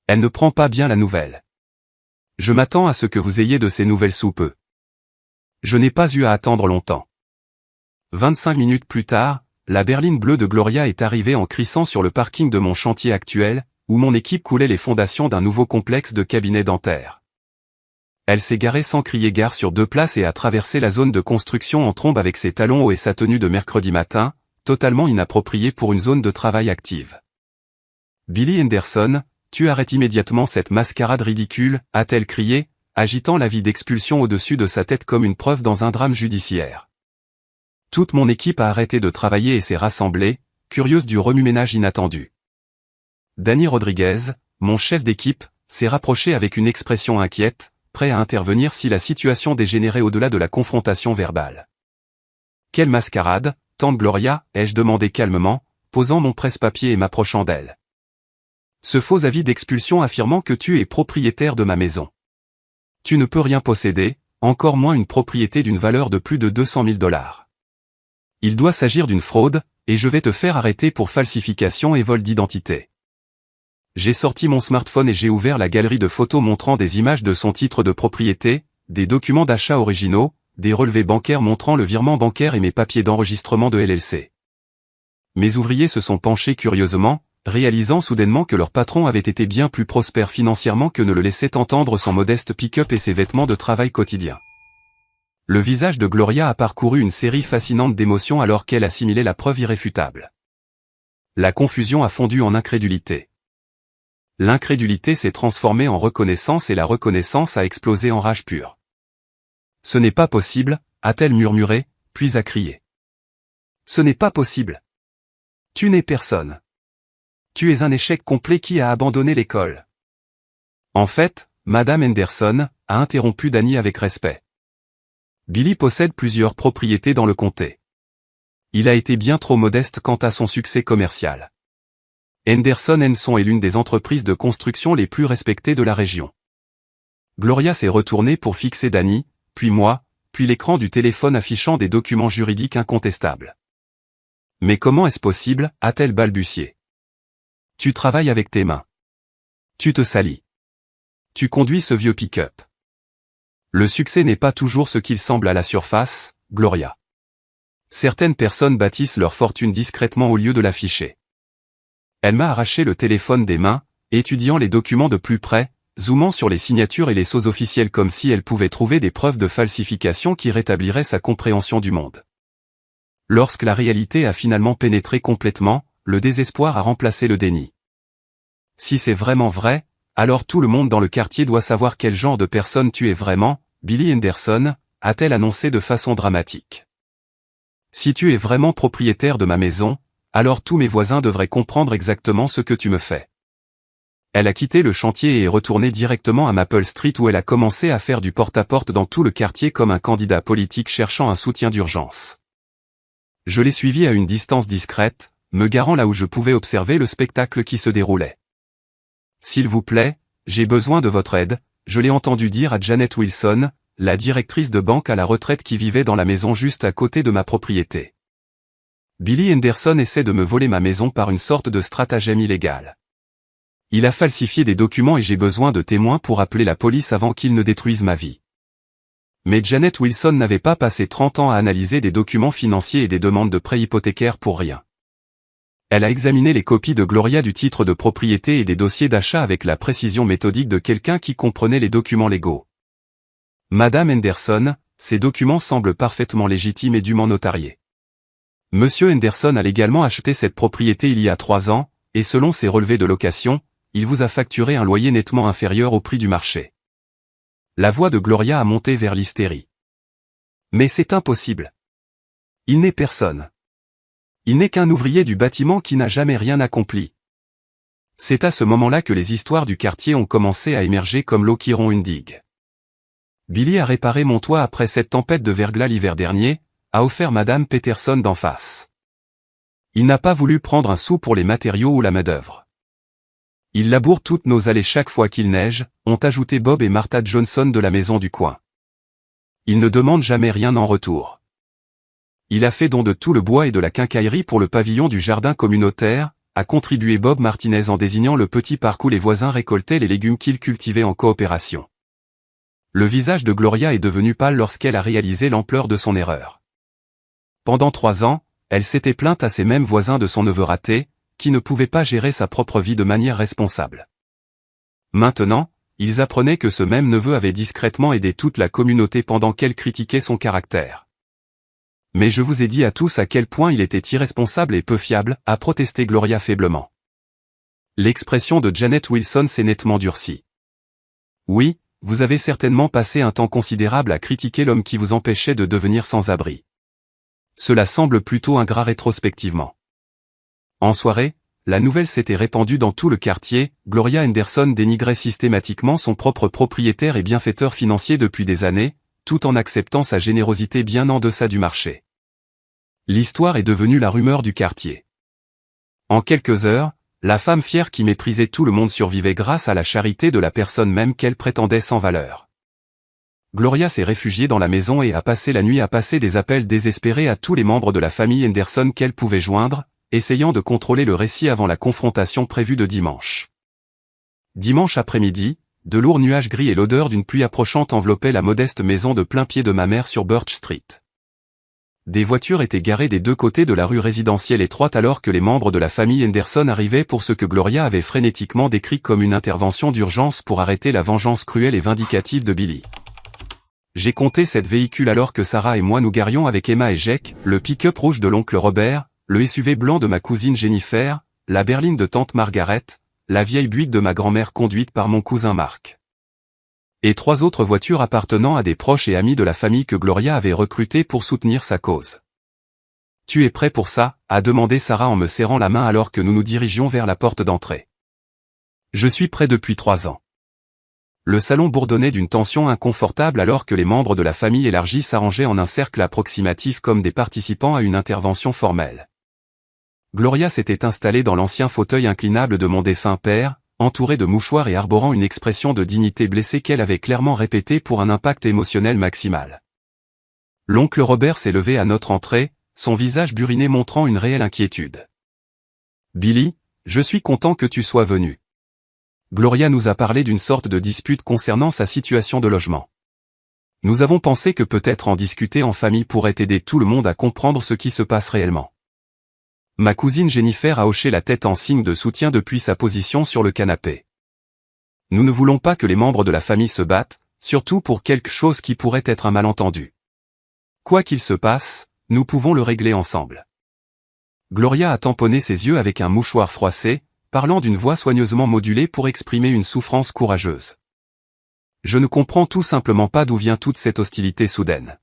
[SPEAKER 1] Elle ne prend pas bien la nouvelle. Je m'attends à ce que vous ayez de ces nouvelles sous peu. Je n'ai pas eu à attendre longtemps. 25 minutes plus tard, la berline bleue de Gloria est arrivée en crissant sur le parking de mon chantier actuel, où mon équipe coulait les fondations d'un nouveau complexe de cabinets dentaires. Elle s'est garée sans crier gare sur 2 places et a traversé la zone de construction en trombe avec ses talons hauts et sa tenue de mercredi matin, totalement inappropriée pour une zone de travail active. Billy Henderson, tu arrêtes immédiatement cette mascarade ridicule, a-t-elle crié, agitant l'avis d'expulsion au-dessus de sa tête comme une preuve dans un drame judiciaire. Toute mon équipe a arrêté de travailler et s'est rassemblée, curieuse du remue-ménage inattendu. Danny Rodriguez, mon chef d'équipe, s'est rapproché avec une expression inquiète, prêt à intervenir si la situation dégénérait au-delà de la confrontation verbale. Quelle mascarade, tante Gloria, ai-je demandé calmement, posant mon presse-papier et m'approchant d'elle. Ce faux avis d'expulsion affirmant que tu es propriétaire de ma maison. Tu ne peux rien posséder, encore moins une propriété d'une valeur de plus de 200 000 $. Il doit s'agir d'une fraude, et je vais te faire arrêter pour falsification et vol d'identité. J'ai sorti mon smartphone et j'ai ouvert la galerie de photos montrant des images de son titre de propriété, des documents d'achat originaux, des relevés bancaires montrant le virement bancaire et mes papiers d'enregistrement de LLC. Mes ouvriers se sont penchés curieusement, réalisant soudainement que leur patron avait été bien plus prospère financièrement que ne le laissait entendre son modeste pick-up et ses vêtements de travail quotidiens. Le visage de Gloria a parcouru une série fascinante d'émotions alors qu'elle assimilait la preuve irréfutable. La confusion a fondu en incrédulité. L'incrédulité s'est transformée en reconnaissance et la reconnaissance a explosé en rage pure. « Ce n'est pas possible », a-t-elle murmuré, puis a crié. « Ce n'est pas possible. Tu n'es personne. Tu es un échec complet qui a abandonné l'école. » En fait, Madame Henderson, a interrompu Danny avec respect. Billy possède plusieurs propriétés dans le comté. Il a été bien trop modeste quant à son succès commercial. Henderson & Son est l'une des entreprises de construction les plus respectées de la région. Gloria s'est retournée pour fixer Danny, puis moi, puis l'écran du téléphone affichant des documents juridiques incontestables. « Mais comment est-ce possible ?» a-t-elle balbutié. « Tu travailles avec tes mains. Tu te salis. Tu conduis ce vieux pick-up. Le succès n'est pas toujours ce qu'il semble à la surface, Gloria. Certaines personnes bâtissent leur fortune discrètement au lieu de l'afficher. » Elle m'a arraché le téléphone des mains, étudiant les documents de plus près, zoomant sur les signatures et les sceaux officiels comme si elle pouvait trouver des preuves de falsification qui rétabliraient sa compréhension du monde. Lorsque la réalité a finalement pénétré complètement, le désespoir a remplacé le déni. Si c'est vraiment vrai, alors tout le monde dans le quartier doit savoir quel genre de personne tu es vraiment, Billy Henderson, a-t-elle annoncé de façon dramatique. Si tu es vraiment propriétaire de ma maison, alors tous mes voisins devraient comprendre exactement ce que tu me fais. Elle a quitté le chantier et est retournée directement à Maple Street où elle a commencé à faire du porte-à-porte dans tout le quartier comme un candidat politique cherchant un soutien d'urgence. Je l'ai suivie à une distance discrète, me garant là où je pouvais observer le spectacle qui se déroulait. « S'il vous plaît, j'ai besoin de votre aide », je l'ai entendu dire à Janet Wilson, la directrice de banque à la retraite qui vivait dans la maison juste à côté de ma propriété. Billy Henderson essaie de me voler ma maison par une sorte de stratagème illégal. Il a falsifié des documents et j'ai besoin de témoins pour appeler la police avant qu'il ne détruise ma vie. Mais Janet Wilson n'avait pas passé 30 ans à analyser des documents financiers et des demandes de prêts hypothécaires pour rien. Elle a examiné les copies de Gloria du titre de propriété et des dossiers d'achat avec la précision méthodique de quelqu'un qui comprenait les documents légaux. Madame Henderson, ces documents semblent parfaitement légitimes et dûment notariés. Monsieur Henderson a légalement acheté cette propriété il y a 3 ans, et selon ses relevés de location, il vous a facturé un loyer nettement inférieur au prix du marché. La voix de Gloria a monté vers l'hystérie. Mais c'est impossible. Il n'est personne. Il n'est qu'un ouvrier du bâtiment qui n'a jamais rien accompli. C'est à ce moment-là que les histoires du quartier ont commencé à émerger comme l'eau qui rompt une digue. Billy a réparé mon toit après cette tempête de verglas l'hiver dernier, a offert Madame Peterson d'en face. Il n'a pas voulu prendre un sou pour les matériaux ou la main-d'œuvre. Il laboure toutes nos allées chaque fois qu'il neige, ont ajouté Bob et Martha Johnson de la maison du coin. Il ne demande jamais rien en retour. Il a fait don de tout le bois et de la quincaillerie pour le pavillon du jardin communautaire, a contribué Bob Martinez en désignant le petit parc où les voisins récoltaient les légumes qu'ils cultivaient en coopération. Le visage de Gloria est devenu pâle lorsqu'elle a réalisé l'ampleur de son erreur. Pendant 3 ans, elle s'était plainte à ses mêmes voisins de son neveu raté, qui ne pouvait pas gérer sa propre vie de manière responsable. Maintenant, ils apprenaient que ce même neveu avait discrètement aidé toute la communauté pendant qu'elle critiquait son caractère. Mais je vous ai dit à tous à quel point il était irresponsable et peu fiable, a protesté Gloria faiblement. L'expression de Janet Wilson s'est nettement durcie. Oui, vous avez certainement passé un temps considérable à critiquer l'homme qui vous empêchait de devenir sans-abri. Cela semble plutôt ingrat rétrospectivement. En soirée, la nouvelle s'était répandue dans tout le quartier, Gloria Henderson dénigrait systématiquement son propre propriétaire et bienfaiteur financier depuis des années, tout en acceptant sa générosité bien en deçà du marché. L'histoire est devenue la rumeur du quartier. En quelques heures, la femme fière qui méprisait tout le monde survivait grâce à la charité de la personne même qu'elle prétendait sans valeur. Gloria s'est réfugiée dans la maison et a passé la nuit à passer des appels désespérés à tous les membres de la famille Henderson qu'elle pouvait joindre, essayant de contrôler le récit avant la confrontation prévue de dimanche. Dimanche après-midi, de lourds nuages gris et l'odeur d'une pluie approchante enveloppaient la modeste maison de plain-pied de ma mère sur Birch Street. Des voitures étaient garées des deux côtés de la rue résidentielle étroite alors que les membres de la famille Henderson arrivaient pour ce que Gloria avait frénétiquement décrit comme une intervention d'urgence pour arrêter la vengeance cruelle et vindicative de Billy. J'ai compté 7 véhicules alors que Sarah et moi nous garions avec Emma et Jake, le pick-up rouge de l'oncle Robert, le SUV blanc de ma cousine Jennifer, la berline de tante Margaret, la vieille Buick de ma grand-mère conduite par mon cousin Marc. Et 3 autres voitures appartenant à des proches et amis de la famille que Gloria avait recrutés pour soutenir sa cause. « Tu es prêt pour ça ?» a demandé Sarah en me serrant la main alors que nous nous dirigions vers la porte d'entrée. « Je suis prêt depuis 3 ans. » Le salon bourdonnait d'une tension inconfortable alors que les membres de la famille élargie s'arrangeaient en un cercle approximatif comme des participants à une intervention formelle. Gloria s'était installée dans l'ancien fauteuil inclinable de mon défunt père, entourée de mouchoirs et arborant une expression de dignité blessée qu'elle avait clairement répétée pour un impact émotionnel maximal. L'oncle Robert s'est levé à notre entrée, son visage buriné montrant une réelle inquiétude. « Billy, je suis content que tu sois venu. » Gloria nous a parlé d'une sorte de dispute concernant sa situation de logement. Nous avons pensé que peut-être en discuter en famille pourrait aider tout le monde à comprendre ce qui se passe réellement. Ma cousine Jennifer a hoché la tête en signe de soutien depuis sa position sur le canapé. Nous ne voulons pas que les membres de la famille se battent, surtout pour quelque chose qui pourrait être un malentendu. Quoi qu'il se passe, nous pouvons le régler ensemble. Gloria a tamponné ses yeux avec un mouchoir froissé, parlant d'une voix soigneusement modulée pour exprimer une souffrance courageuse. Je ne comprends tout simplement pas d'où vient toute cette hostilité soudaine.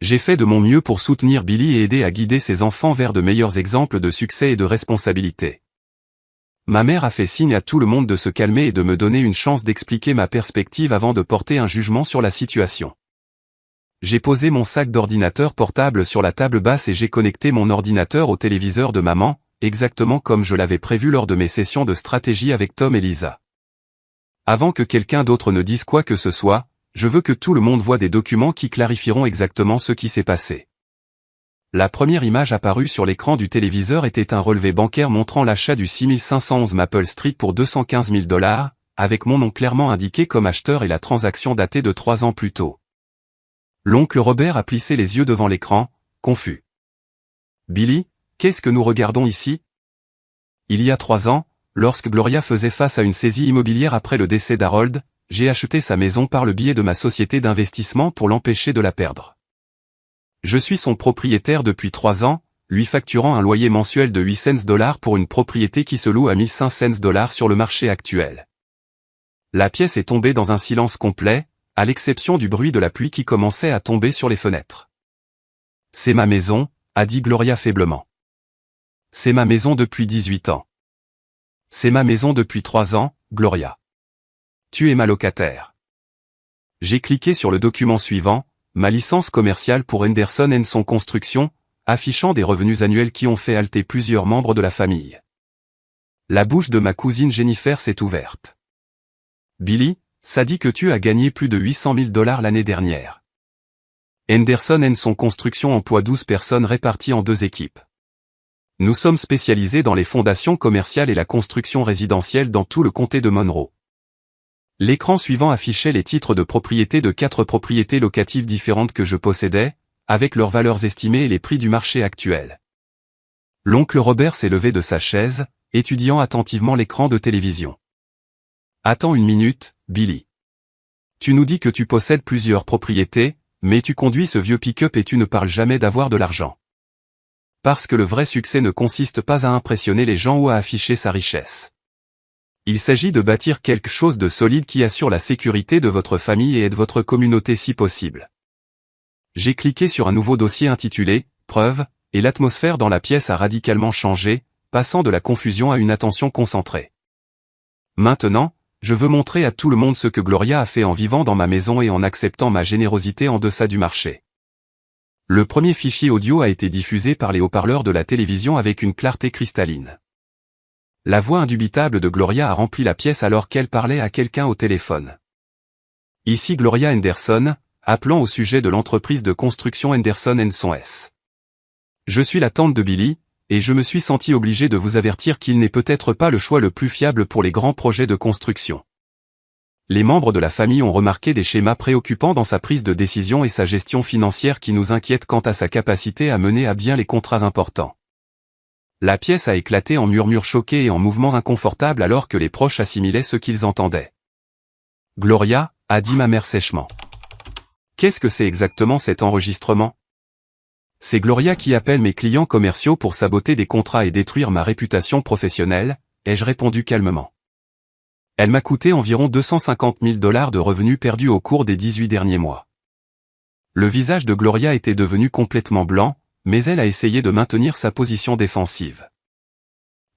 [SPEAKER 1] J'ai fait de mon mieux pour soutenir Billy et aider à guider ses enfants vers de meilleurs exemples de succès et de responsabilité. Ma mère a fait signe à tout le monde de se calmer et de me donner une chance d'expliquer ma perspective avant de porter un jugement sur la situation. J'ai posé mon sac d'ordinateur portable sur la table basse et j'ai connecté mon ordinateur au téléviseur de maman, exactement comme je l'avais prévu lors de mes sessions de stratégie avec Tom et Lisa. Avant que quelqu'un d'autre ne dise quoi que ce soit, je veux que tout le monde voie des documents qui clarifieront exactement ce qui s'est passé. La première image apparue sur l'écran du téléviseur était un relevé bancaire montrant l'achat du 6511 Maple Street pour 215 000 $, avec mon nom clairement indiqué comme acheteur et la transaction datée de 3 ans plus tôt. L'oncle Robert a plissé les yeux devant l'écran, confus. « Billy, qu'est-ce que nous regardons ici ?» Il y a 3 ans, lorsque Gloria faisait face à une saisie immobilière après le décès d'Harold, j'ai acheté sa maison par le biais de ma société d'investissement pour l'empêcher de la perdre. Je suis son propriétaire depuis 3 ans, lui facturant un loyer mensuel de 8 cents $ pour une propriété qui se loue à 1500 $ sur le marché actuel. La pièce est tombée dans un silence complet, à l'exception du bruit de la pluie qui commençait à tomber sur les fenêtres. « C'est ma maison », a dit Gloria faiblement. « C'est ma maison depuis 18 ans. »« C'est ma maison depuis 3 ans, Gloria. » « Tu es ma locataire. » J'ai cliqué sur le document suivant, ma licence commerciale pour Henderson & Son Construction, affichant des revenus annuels qui ont fait halter plusieurs membres de la famille. La bouche de ma cousine Jennifer s'est ouverte. « Billy, ça dit que tu as gagné plus de 800 000 $ l'année dernière. Henderson & Son Construction emploie 12 personnes réparties en 2 équipes. Nous sommes spécialisés dans les fondations commerciales et la construction résidentielle dans tout le comté de Monroe. » L'écran suivant affichait les titres de propriété de 4 propriétés locatives différentes que je possédais, avec leurs valeurs estimées et les prix du marché actuel. L'oncle Robert s'est levé de sa chaise, étudiant attentivement l'écran de télévision. « Attends une minute, Billy. Tu nous dis que tu possèdes plusieurs propriétés, mais tu conduis ce vieux pick-up et tu ne parles jamais d'avoir de l'argent. Parce que le vrai succès ne consiste pas à impressionner les gens ou à afficher sa richesse. Il s'agit de bâtir quelque chose de solide qui assure la sécurité de votre famille et de votre communauté si possible. » J'ai cliqué sur un nouveau dossier intitulé « Preuves » et l'atmosphère dans la pièce a radicalement changé, passant de la confusion à une attention concentrée. Maintenant, je veux montrer à tout le monde ce que Gloria a fait en vivant dans ma maison et en acceptant ma générosité en deçà du marché. Le premier fichier audio a été diffusé par les haut-parleurs de la télévision avec une clarté cristalline. La voix indubitable de Gloria a rempli la pièce alors qu'elle parlait à quelqu'un au téléphone. Ici Gloria Henderson, appelant au sujet de l'entreprise de construction Henderson & Son S. Je suis la tante de Billy, et je me suis senti obligé de vous avertir qu'il n'est peut-être pas le choix le plus fiable pour les grands projets de construction. Les membres de la famille ont remarqué des schémas préoccupants dans sa prise de décision et sa gestion financière qui nous inquiètent quant à sa capacité à mener à bien les contrats importants. La pièce a éclaté en murmures choqués et en mouvements inconfortables alors que les proches assimilaient ce qu'ils entendaient. « Gloria », a dit ma mère sèchement. « Qu'est-ce que c'est exactement cet enregistrement ? » « C'est Gloria qui appelle mes clients commerciaux pour saboter des contrats et détruire ma réputation professionnelle, » ai-je répondu calmement. Elle m'a coûté environ 250 000 $ de revenus perdus au cours des 18 derniers mois. Le visage de Gloria était devenu complètement blanc, mais elle a essayé de maintenir sa position défensive.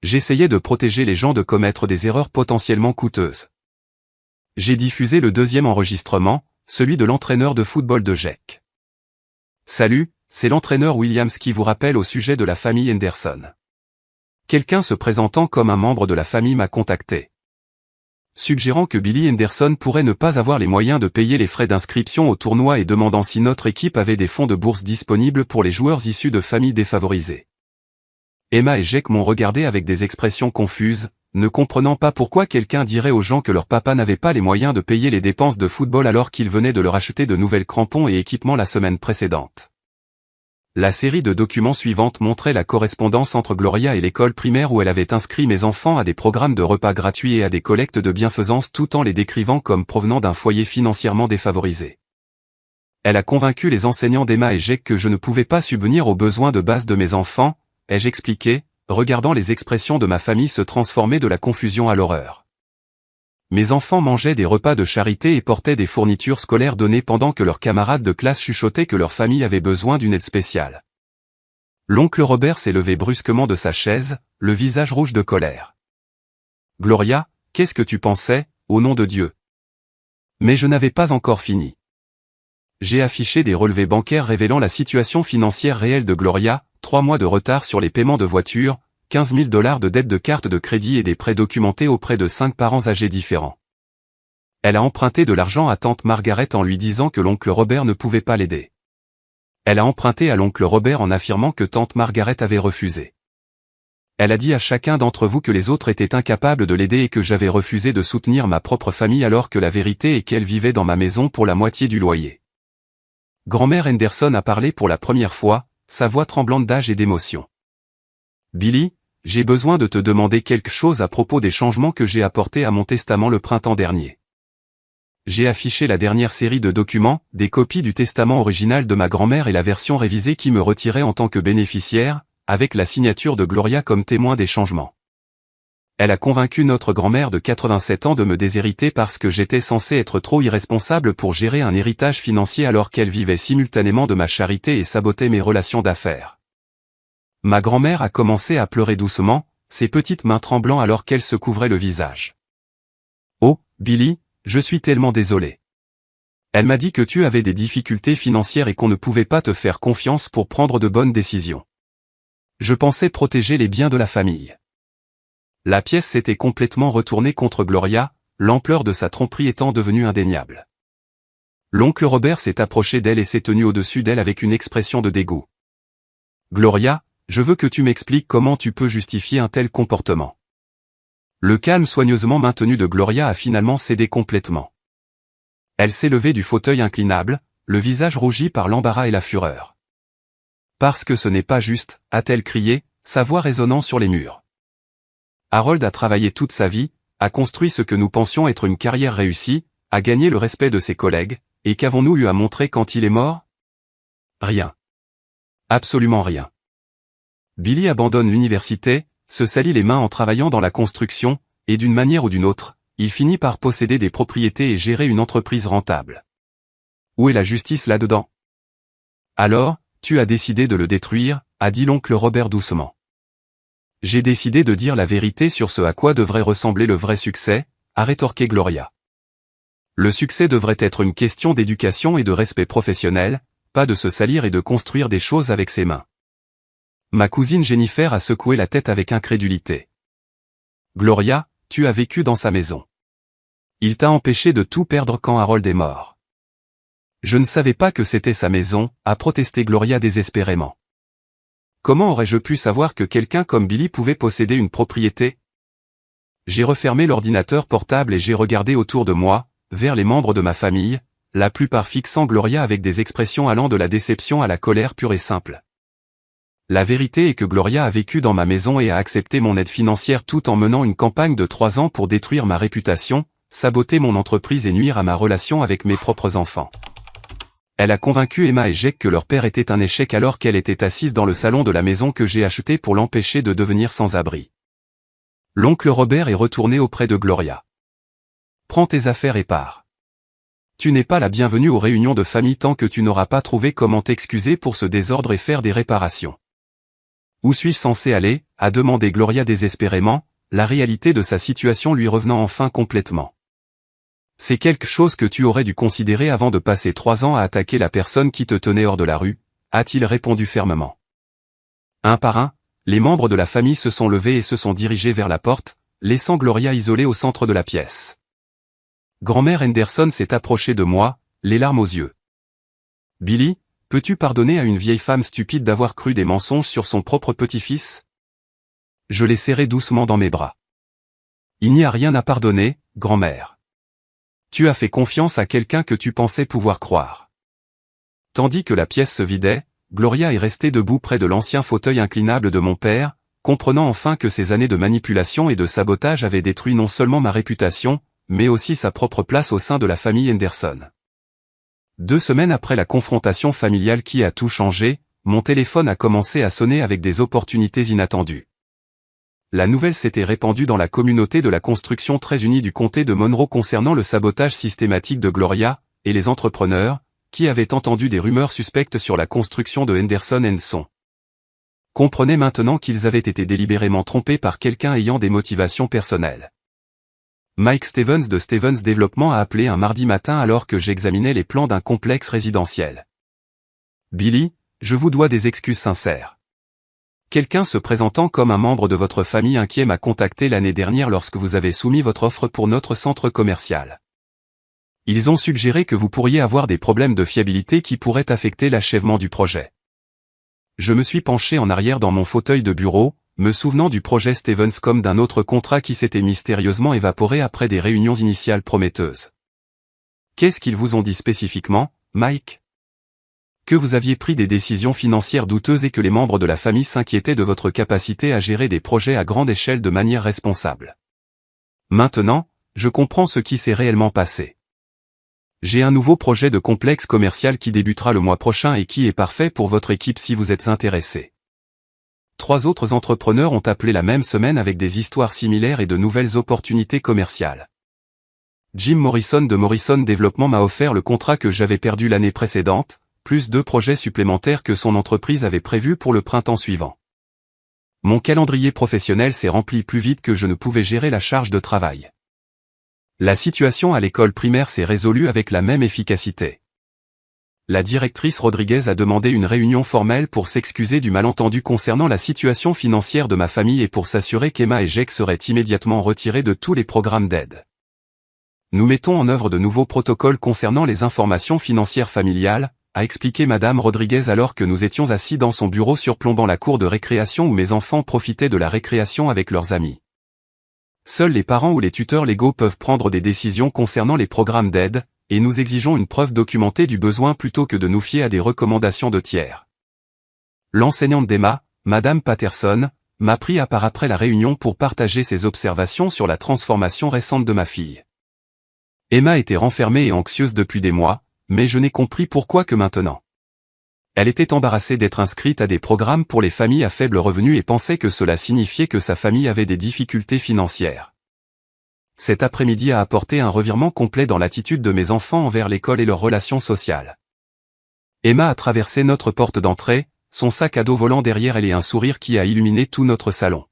[SPEAKER 1] J'essayais de protéger les gens de commettre des erreurs potentiellement coûteuses. J'ai diffusé le deuxième enregistrement, celui de l'entraîneur de football de Jack. Salut, c'est l'entraîneur Williams qui vous rappelle au sujet de la famille Henderson. Quelqu'un se présentant comme un membre de la famille m'a contacté, suggérant que Billy Henderson pourrait ne pas avoir les moyens de payer les frais d'inscription au tournoi et demandant si notre équipe avait des fonds de bourse disponibles pour les joueurs issus de familles défavorisées. Emma et Jack m'ont regardé avec des expressions confuses, ne comprenant pas pourquoi quelqu'un dirait aux gens que leur papa n'avait pas les moyens de payer les dépenses de football alors qu'il venait de leur acheter de nouvelles crampons et équipements la semaine précédente. La série de documents suivante montrait la correspondance entre Gloria et l'école primaire où elle avait inscrit mes enfants à des programmes de repas gratuits et à des collectes de bienfaisance tout en les décrivant comme provenant d'un foyer financièrement défavorisé. Elle a convaincu les enseignants d'Emma et Jack que je ne pouvais pas subvenir aux besoins de base de mes enfants, ai-je expliqué, regardant les expressions de ma famille se transformer de la confusion à l'horreur. Mes enfants mangeaient des repas de charité et portaient des fournitures scolaires données pendant que leurs camarades de classe chuchotaient que leur famille avait besoin d'une aide spéciale. L'oncle Robert s'est levé brusquement de sa chaise, le visage rouge de colère. « Gloria, qu'est-ce que tu pensais, au nom de Dieu ?» Mais je n'avais pas encore fini. J'ai affiché des relevés bancaires révélant la situation financière réelle de Gloria, 3 mois de retard sur les paiements de voitures, 15 000 $ de dettes de carte de crédit et des prêts documentés auprès de 5 parents âgés différents. Elle a emprunté de l'argent à tante Margaret en lui disant que l'oncle Robert ne pouvait pas l'aider. Elle a emprunté à l'oncle Robert en affirmant que tante Margaret avait refusé. Elle a dit à chacun d'entre vous que les autres étaient incapables de l'aider et que j'avais refusé de soutenir ma propre famille alors que la vérité est qu'elle vivait dans ma maison pour la moitié du loyer. Grand-mère Henderson a parlé pour la première fois, sa voix tremblante d'âge et d'émotion. Billy, j'ai besoin de te demander quelque chose à propos des changements que j'ai apportés à mon testament le printemps dernier. J'ai affiché la dernière série de documents, des copies du testament original de ma grand-mère et la version révisée qui me retirait en tant que bénéficiaire, avec la signature de Gloria comme témoin des changements. Elle a convaincu notre grand-mère de 87 ans de me déshériter parce que j'étais censé être trop irresponsable pour gérer un héritage financier alors qu'elle vivait simultanément de ma charité et sabotait mes relations d'affaires. Ma grand-mère a commencé à pleurer doucement, ses petites mains tremblant alors qu'elle se couvrait le visage. « Oh, Billy, je suis tellement désolé. Elle m'a dit que tu avais des difficultés financières et qu'on ne pouvait pas te faire confiance pour prendre de bonnes décisions. Je pensais protéger les biens de la famille. » La pièce s'était complètement retournée contre Gloria, l'ampleur de sa tromperie étant devenue indéniable. L'oncle Robert s'est approché d'elle et s'est tenu au-dessus d'elle avec une expression de dégoût. « Gloria, je veux que tu m'expliques comment tu peux justifier un tel comportement. » Le calme soigneusement maintenu de Gloria a finalement cédé complètement. Elle s'est levée du fauteuil inclinable, le visage rougi par l'embarras et la fureur. « Parce que ce n'est pas juste, » a-t-elle crié, sa voix résonnant sur les murs. Harold a travaillé toute sa vie, a construit ce que nous pensions être une carrière réussie, a gagné le respect de ses collègues, et qu'avons-nous eu à montrer quand il est mort? Rien. Absolument rien. Billy abandonne l'université, se salit les mains en travaillant dans la construction, et d'une manière ou d'une autre, il finit par posséder des propriétés et gérer une entreprise rentable. Où est la justice là-dedans? Alors, tu as décidé de le détruire, a dit l'oncle Robert doucement. J'ai décidé de dire la vérité sur ce à quoi devrait ressembler le vrai succès, a rétorqué Gloria. Le succès devrait être une question d'éducation et de respect professionnel, pas de se salir et de construire des choses avec ses mains. Ma cousine Jennifer a secoué la tête avec incrédulité. Gloria, tu as vécu dans sa maison. Il t'a empêché de tout perdre quand Harold est mort. Je ne savais pas que c'était sa maison, a protesté Gloria désespérément. Comment aurais-je pu savoir que quelqu'un comme Billy pouvait posséder une propriété? J'ai refermé l'ordinateur portable et j'ai regardé autour de moi, vers les membres de ma famille, la plupart fixant Gloria avec des expressions allant de la déception à la colère pure et simple. La vérité est que Gloria a vécu dans ma maison et a accepté mon aide financière tout en menant une campagne de 3 ans pour détruire ma réputation, saboter mon entreprise et nuire à ma relation avec mes propres enfants. Elle a convaincu Emma et Jake que leur père était un échec alors qu'elle était assise dans le salon de la maison que j'ai achetée pour l'empêcher de devenir sans-abri. L'oncle Robert est retourné auprès de Gloria. Prends tes affaires et pars. Tu n'es pas la bienvenue aux réunions de famille tant que tu n'auras pas trouvé comment t'excuser pour ce désordre et faire des réparations. Où suis-je censé aller, a demandé Gloria désespérément, la réalité de sa situation lui revenant enfin complètement. C'est quelque chose que tu aurais dû considérer avant de passer 3 ans à attaquer la personne qui te tenait hors de la rue, a-t-il répondu fermement. Un par un, les membres de la famille se sont levés et se sont dirigés vers la porte, laissant Gloria isolée au centre de la pièce. Grand-mère Henderson s'est approchée de moi, les larmes aux yeux. Billy, peux-tu pardonner à une vieille femme stupide d'avoir cru des mensonges sur son propre petit-fils? Je l'ai serré doucement dans mes bras. Il n'y a rien à pardonner, grand-mère. Tu as fait confiance à quelqu'un que tu pensais pouvoir croire. Tandis que la pièce se vidait, Gloria est restée debout près de l'ancien fauteuil inclinable de mon père, comprenant enfin que ces années de manipulation et de sabotage avaient détruit non seulement ma réputation, mais aussi sa propre place au sein de la famille Henderson. 2 semaines après la confrontation familiale qui a tout changé, mon téléphone a commencé à sonner avec des opportunités inattendues. La nouvelle s'était répandue dans la communauté de la construction très unie du comté de Monroe concernant le sabotage systématique de Gloria, et les entrepreneurs, qui avaient entendu des rumeurs suspectes sur la construction de Henderson & Son. Comprenaient maintenant qu'ils avaient été délibérément trompés par quelqu'un ayant des motivations personnelles. Mike Stevens de Stevens Développement a appelé un mardi matin alors que j'examinais les plans d'un complexe résidentiel. Billy, je vous dois des excuses sincères. Quelqu'un se présentant comme un membre de votre famille inquiet m'a contacté l'année dernière lorsque vous avez soumis votre offre pour notre centre commercial. Ils ont suggéré que vous pourriez avoir des problèmes de fiabilité qui pourraient affecter l'achèvement du projet. Je me suis penché en arrière dans mon fauteuil de bureau, me souvenant du projet Stevens comme d'un autre contrat qui s'était mystérieusement évaporé après des réunions initiales prometteuses. Qu'est-ce qu'ils vous ont dit spécifiquement, Mike? Que vous aviez pris des décisions financières douteuses et que les membres de la famille s'inquiétaient de votre capacité à gérer des projets à grande échelle de manière responsable. Maintenant, je comprends ce qui s'est réellement passé. J'ai un nouveau projet de complexe commercial qui débutera le mois prochain et qui est parfait pour votre équipe si vous êtes intéressé. 3 autres entrepreneurs ont appelé la même semaine avec des histoires similaires et de nouvelles opportunités commerciales. Jim Morrison de Morrison Développement m'a offert le contrat que j'avais perdu l'année précédente, plus 2 projets supplémentaires que son entreprise avait prévus pour le printemps suivant. Mon calendrier professionnel s'est rempli plus vite que je ne pouvais gérer la charge de travail. La situation à l'école primaire s'est résolue avec la même efficacité. La directrice Rodriguez a demandé une réunion formelle pour s'excuser du malentendu concernant la situation financière de ma famille et pour s'assurer qu'Emma et Jake seraient immédiatement retirés de tous les programmes d'aide. Nous mettons en œuvre de nouveaux protocoles concernant les informations financières familiales, a expliqué Madame Rodriguez alors que nous étions assis dans son bureau surplombant la cour de récréation où mes enfants profitaient de la récréation avec leurs amis. Seuls les parents ou les tuteurs légaux peuvent prendre des décisions concernant les programmes d'aide, et nous exigeons une preuve documentée du besoin plutôt que de nous fier à des recommandations de tiers. L'enseignante d'Emma, Madame Patterson, m'a pris à part après la réunion pour partager ses observations sur la transformation récente de ma fille. Emma était renfermée et anxieuse depuis des mois, mais je n'ai compris pourquoi que maintenant. Elle était embarrassée d'être inscrite à des programmes pour les familles à faible revenu et pensait que cela signifiait que sa famille avait des difficultés financières. Cet après-midi a apporté un revirement complet dans l'attitude de mes enfants envers l'école et leurs relations sociales. Emma a traversé notre porte d'entrée, son sac à dos volant derrière elle et un sourire qui a illuminé tout notre salon.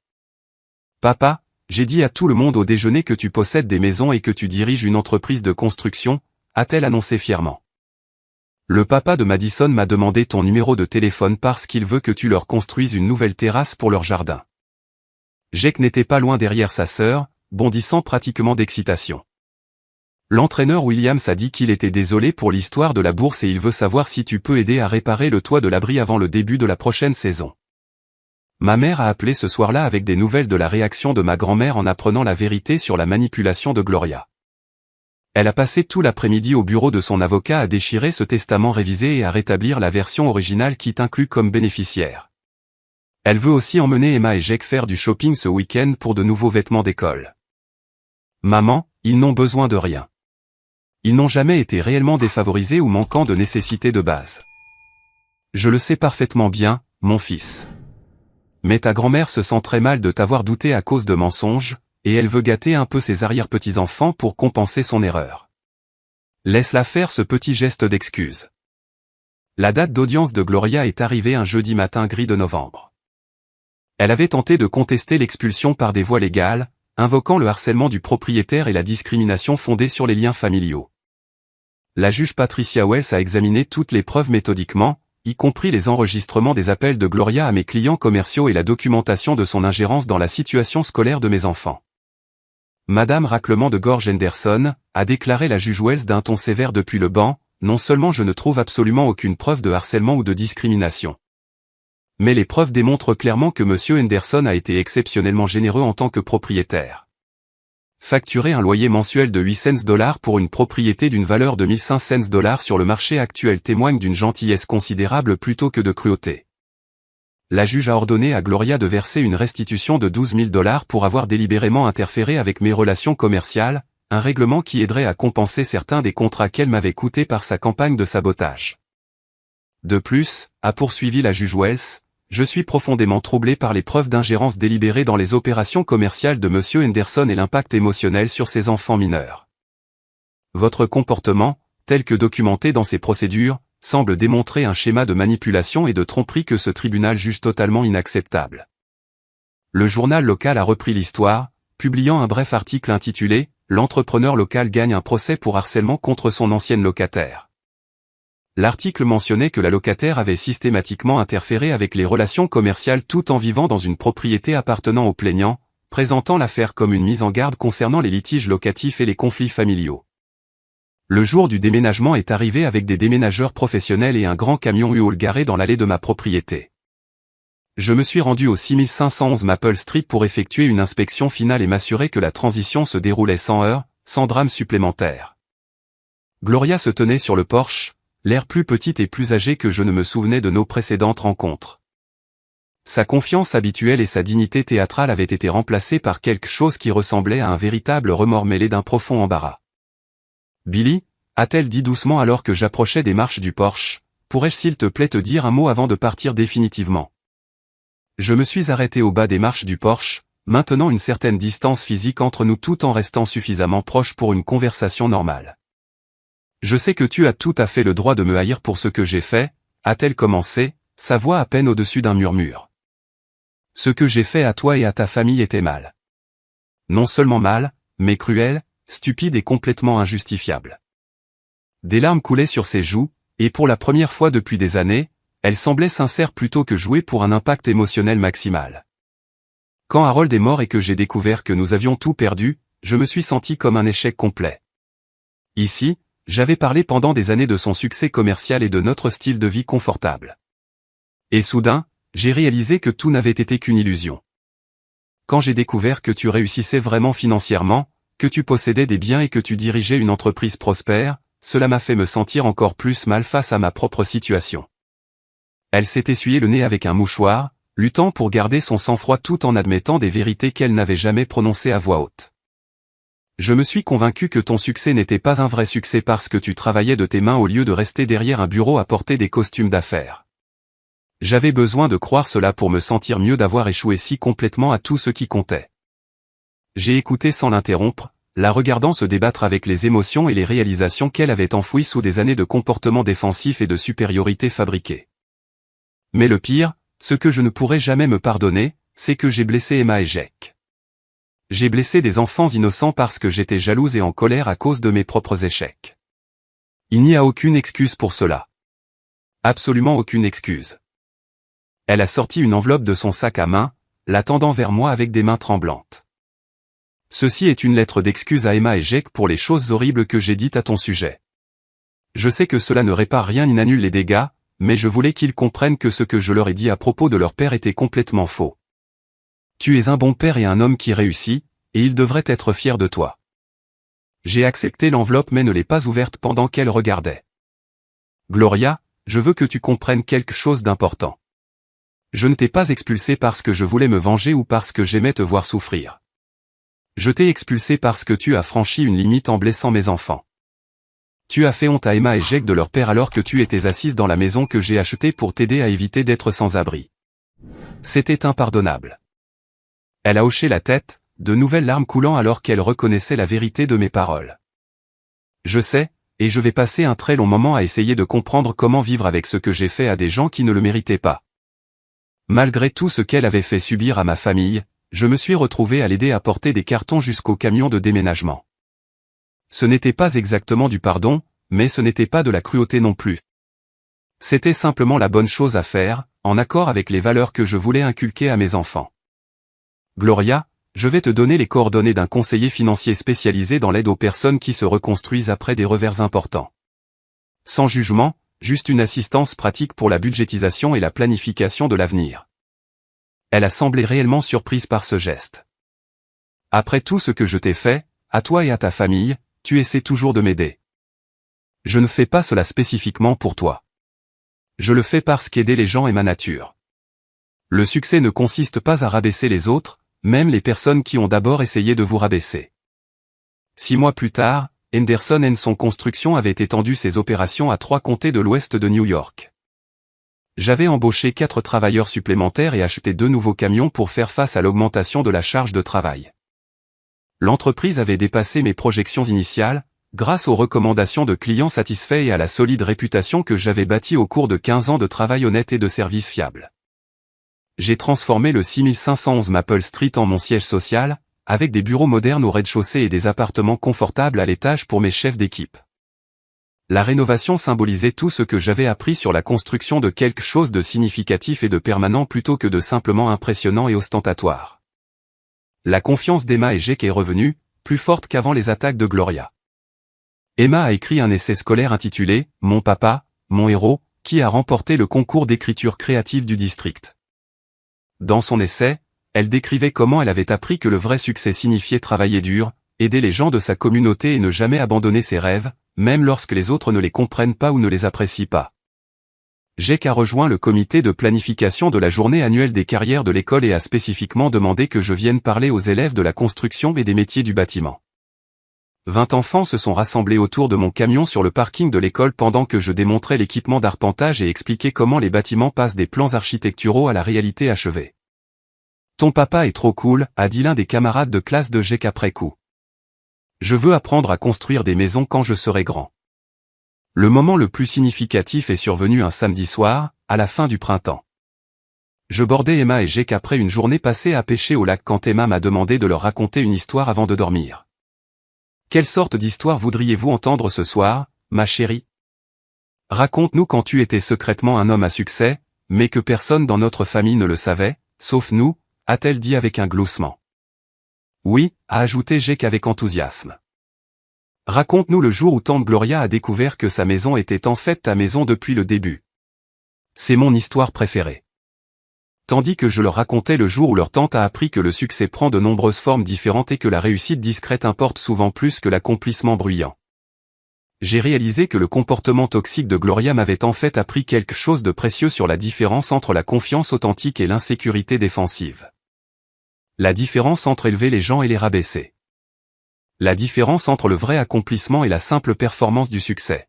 [SPEAKER 1] « Papa, j'ai dit à tout le monde au déjeuner que tu possèdes des maisons et que tu diriges une entreprise de construction », a-t-elle annoncé fièrement. Le papa de Madison m'a demandé ton numéro de téléphone parce qu'il veut que tu leur construises une nouvelle terrasse pour leur jardin. Jake n'était pas loin derrière sa sœur, bondissant pratiquement d'excitation. L'entraîneur Williams a dit qu'il était désolé pour l'histoire de la bourse et il veut savoir si tu peux aider à réparer le toit de l'abri avant le début de la prochaine saison. Ma mère a appelé ce soir-là avec des nouvelles de la réaction de ma grand-mère en apprenant la vérité sur la manipulation de Gloria. Elle a passé tout l'après-midi au bureau de son avocat à déchirer ce testament révisé et à rétablir la version originale qui t'inclut comme bénéficiaire. Elle veut aussi emmener Emma et Jake faire du shopping ce week-end pour de nouveaux vêtements d'école. Maman, ils n'ont besoin de rien. Ils n'ont jamais été réellement défavorisés ou manquant de nécessités de base. Je le sais parfaitement bien, mon fils. Mais ta grand-mère se sent très mal de t'avoir douté à cause de mensonges, et elle veut gâter un peu ses arrière-petits-enfants pour compenser son erreur. Laisse-la faire ce petit geste d'excuse. La date d'audience de Gloria est arrivée un jeudi matin gris de novembre. Elle avait tenté de contester l'expulsion par des voies légales, invoquant le harcèlement du propriétaire et la discrimination fondée sur les liens familiaux. La juge Patricia Wells a examiné toutes les preuves méthodiquement, y compris les enregistrements des appels de Gloria à mes clients commerciaux et la documentation de son ingérence dans la situation scolaire de mes enfants. Madame Raclement de Gorge Henderson, a déclaré la juge Wells d'un ton sévère depuis le banc, non seulement je ne trouve absolument aucune preuve de harcèlement ou de discrimination. Mais les preuves démontrent clairement que M. Henderson a été exceptionnellement généreux en tant que propriétaire. Facturer un loyer mensuel de 8 cents pour une propriété d'une valeur de 1500 $ sur le marché actuel témoigne d'une gentillesse considérable plutôt que de cruauté. La juge a ordonné à Gloria de verser une restitution de 12 000 $ pour avoir délibérément interféré avec mes relations commerciales, un règlement qui aiderait à compenser certains des contrats qu'elle m'avait coûtés par sa campagne de sabotage. De plus, a poursuivi la juge Wells, je suis profondément troublé par les preuves d'ingérence délibérée dans les opérations commerciales de M. Henderson et l'impact émotionnel sur ses enfants mineurs. Votre comportement, tel que documenté dans ces procédures, semble démontrer un schéma de manipulation et de tromperie que ce tribunal juge totalement inacceptable. Le journal local a repris l'histoire, publiant un bref article intitulé « L'entrepreneur local gagne un procès pour harcèlement contre son ancienne locataire ». L'article mentionnait que la locataire avait systématiquement interféré avec les relations commerciales tout en vivant dans une propriété appartenant au plaignant, présentant l'affaire comme une mise en garde concernant les litiges locatifs et les conflits familiaux. Le jour du déménagement est arrivé avec des déménageurs professionnels et un grand camion U-Haul garé dans l'allée de ma propriété. Je me suis rendu au 6511 Maple Street pour effectuer une inspection finale et m'assurer que la transition se déroulait sans heurts, sans drame supplémentaire. Gloria se tenait sur le porche, l'air plus petite et plus âgée que je ne me souvenais de nos précédentes rencontres. Sa confiance habituelle et sa dignité théâtrale avaient été remplacées par quelque chose qui ressemblait à un véritable remords mêlé d'un profond embarras. « Billy » a-t-elle dit doucement alors que j'approchais des marches du porche, « pourrais-je s'il te plaît te dire un mot avant de partir définitivement ?» Je me suis arrêté au bas des marches du porche, maintenant une certaine distance physique entre nous tout en restant suffisamment proche pour une conversation normale. « Je sais que tu as tout à fait le droit de me haïr pour ce que j'ai fait, » a-t-elle commencé, sa voix à peine au-dessus d'un murmure. « Ce que j'ai fait à toi et à ta famille était mal. Non seulement mal, mais cruel, stupide et complètement injustifiable. » Des larmes coulaient sur ses joues, et pour la première fois depuis des années, elles semblaient sincères plutôt que jouées pour un impact émotionnel maximal. Quand Harold est mort et que j'ai découvert que nous avions tout perdu, je me suis senti comme un échec complet. Ici, j'avais parlé pendant des années de son succès commercial et de notre style de vie confortable. Et soudain, j'ai réalisé que tout n'avait été qu'une illusion. Quand j'ai découvert que tu réussissais vraiment financièrement, que tu possédais des biens et que tu dirigeais une entreprise prospère, cela m'a fait me sentir encore plus mal face à ma propre situation. Elle s'est essuyée le nez avec un mouchoir, luttant pour garder son sang-froid tout en admettant des vérités qu'elle n'avait jamais prononcées à voix haute. Je me suis convaincu que ton succès n'était pas un vrai succès parce que tu travaillais de tes mains au lieu de rester derrière un bureau à porter des costumes d'affaires. J'avais besoin de croire cela pour me sentir mieux d'avoir échoué si complètement à tout ce qui comptait. J'ai écouté sans l'interrompre, la regardant se débattre avec les émotions et les réalisations qu'elle avait enfouies sous des années de comportement défensif et de supériorité fabriquée. Mais le pire, ce que je ne pourrai jamais me pardonner, c'est que j'ai blessé Emma et Jake. J'ai blessé des enfants innocents parce que j'étais jalouse et en colère à cause de mes propres échecs. Il n'y a aucune excuse pour cela. Absolument aucune excuse. Elle a sorti une enveloppe de son sac à main, la tendant vers moi avec des mains tremblantes. Ceci est une lettre d'excuse à Emma et Jake pour les choses horribles que j'ai dites à ton sujet. Je sais que cela ne répare rien ni n'annule les dégâts, mais je voulais qu'ils comprennent que ce que je leur ai dit à propos de leur père était complètement faux. Tu es un bon père et un homme qui réussit, et ils devraient être fiers de toi. J'ai accepté l'enveloppe mais ne l'ai pas ouverte pendant qu'elle regardait. Gloria, je veux que tu comprennes quelque chose d'important. Je ne t'ai pas expulsé parce que je voulais me venger ou parce que j'aimais te voir souffrir. Je t'ai expulsé parce que tu as franchi une limite en blessant mes enfants. Tu as fait honte à Emma et Jake de leur père alors que tu étais assise dans la maison que j'ai achetée pour t'aider à éviter d'être sans abri. C'était impardonnable. Elle a hoché la tête, de nouvelles larmes coulant alors qu'elle reconnaissait la vérité de mes paroles. Je sais, et je vais passer un très long moment à essayer de comprendre comment vivre avec ce que j'ai fait à des gens qui ne le méritaient pas. Malgré tout ce qu'elle avait fait subir à ma famille, je me suis retrouvé à l'aider à porter des cartons jusqu'au camion de déménagement. Ce n'était pas exactement du pardon, mais ce n'était pas de la cruauté non plus. C'était simplement la bonne chose à faire, en accord avec les valeurs que je voulais inculquer à mes enfants. Gloria, je vais te donner les coordonnées d'un conseiller financier spécialisé dans l'aide aux personnes qui se reconstruisent après des revers importants. Sans jugement, juste une assistance pratique pour la budgétisation et la planification de l'avenir. Elle a semblé réellement surprise par ce geste. Après tout ce que je t'ai fait, à toi et à ta famille, tu essaies toujours de m'aider. Je ne fais pas cela spécifiquement pour toi. Je le fais parce qu'aider les gens est ma nature. Le succès ne consiste pas à rabaisser les autres, même les personnes qui ont d'abord essayé de vous rabaisser. 6 mois plus tard, Henderson & Son Construction avait étendu ses opérations à 3 comtés de l'ouest de New York. J'avais embauché 4 travailleurs supplémentaires et acheté 2 nouveaux camions pour faire face à l'augmentation de la charge de travail. L'entreprise avait dépassé mes projections initiales, grâce aux recommandations de clients satisfaits et à la solide réputation que j'avais bâtie au cours de 15 ans de travail honnête et de services fiables. J'ai transformé le 6511 Maple Street en mon siège social, avec des bureaux modernes au rez-de-chaussée et des appartements confortables à l'étage pour mes chefs d'équipe. La rénovation symbolisait tout ce que j'avais appris sur la construction de quelque chose de significatif et de permanent plutôt que de simplement impressionnant et ostentatoire. La confiance d'Emma et Jake est revenue, plus forte qu'avant les attaques de Gloria. Emma a écrit un essai scolaire intitulé « Mon papa, mon héros », qui a remporté le concours d'écriture créative du district. Dans son essai, elle décrivait comment elle avait appris que le vrai succès signifiait travailler dur, aider les gens de sa communauté et ne jamais abandonner ses rêves, même lorsque les autres ne les comprennent pas ou ne les apprécient pas. Jake a rejoint le comité de planification de la journée annuelle des carrières de l'école et a spécifiquement demandé que je vienne parler aux élèves de la construction et des métiers du bâtiment. 20 enfants se sont rassemblés autour de mon camion sur le parking de l'école pendant que je démontrais l'équipement d'arpentage et expliquais comment les bâtiments passent des plans architecturaux à la réalité achevée. « Ton papa est trop cool », a dit l'un des camarades de classe de Jake après coup. « Je veux apprendre à construire des maisons quand je serai grand. » Le moment le plus significatif est survenu un samedi soir, à la fin du printemps. Je bordais Emma et Jake après une journée passée à pêcher au lac quand Emma m'a demandé de leur raconter une histoire avant de dormir. Quelle sorte d'histoire voudriez-vous entendre ce soir, ma chérie? Raconte-nous quand tu étais secrètement un homme à succès, mais que personne dans notre famille ne le savait, sauf nous, a-t-elle dit avec un gloussement. Oui, a ajouté Jake avec enthousiasme. Raconte-nous le jour où tante Gloria a découvert que sa maison était en fait ta maison depuis le début. C'est mon histoire préférée. Tandis que je leur racontais le jour où leur tante a appris que le succès prend de nombreuses formes différentes et que la réussite discrète importe souvent plus que l'accomplissement bruyant. J'ai réalisé que le comportement toxique de Gloria m'avait en fait appris quelque chose de précieux sur la différence entre la confiance authentique et l'insécurité défensive. La différence entre élever les gens et les rabaisser. La différence entre le vrai accomplissement et la simple performance du succès.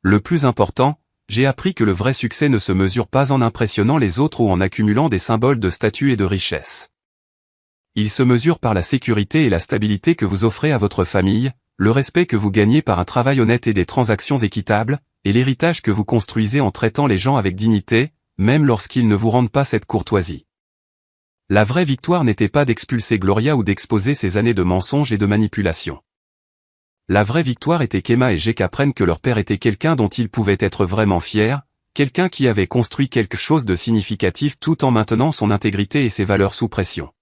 [SPEAKER 1] Le plus important, j'ai appris que le vrai succès ne se mesure pas en impressionnant les autres ou en accumulant des symboles de statut et de richesse. Il se mesure par la sécurité et la stabilité que vous offrez à votre famille, le respect que vous gagnez par un travail honnête et des transactions équitables, et l'héritage que vous construisez en traitant les gens avec dignité, même lorsqu'ils ne vous rendent pas cette courtoisie. La vraie victoire n'était pas d'expulser Gloria ou d'exposer ses années de mensonges et de manipulation. La vraie victoire était qu'Emma et Jake apprennent que leur père était quelqu'un dont ils pouvaient être vraiment fiers, quelqu'un qui avait construit quelque chose de significatif tout en maintenant son intégrité et ses valeurs sous pression.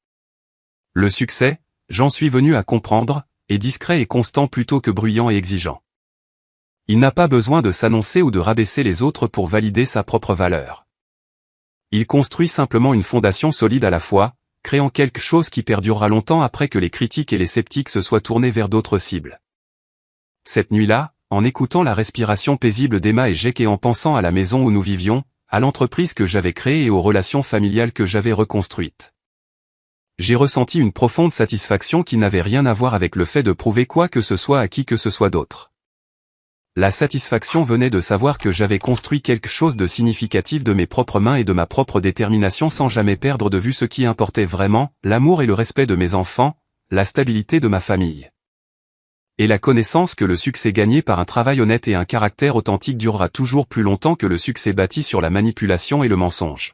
[SPEAKER 1] Le succès, j'en suis venu à comprendre, est discret et constant plutôt que bruyant et exigeant. Il n'a pas besoin de s'annoncer ou de rabaisser les autres pour valider sa propre valeur. Il construit simplement une fondation solide à la fois, créant quelque chose qui perdurera longtemps après que les critiques et les sceptiques se soient tournés vers d'autres cibles. Cette nuit-là, en écoutant la respiration paisible d'Emma et Jake et en pensant à la maison où nous vivions, à l'entreprise que j'avais créée et aux relations familiales que j'avais reconstruites. J'ai ressenti une profonde satisfaction qui n'avait rien à voir avec le fait de prouver quoi que ce soit à qui que ce soit d'autre. La satisfaction venait de savoir que j'avais construit quelque chose de significatif de mes propres mains et de ma propre détermination sans jamais perdre de vue ce qui importait vraiment, l'amour et le respect de mes enfants, la stabilité de ma famille. Et la connaissance que le succès gagné par un travail honnête et un caractère authentique durera toujours plus longtemps que le succès bâti sur la manipulation et le mensonge.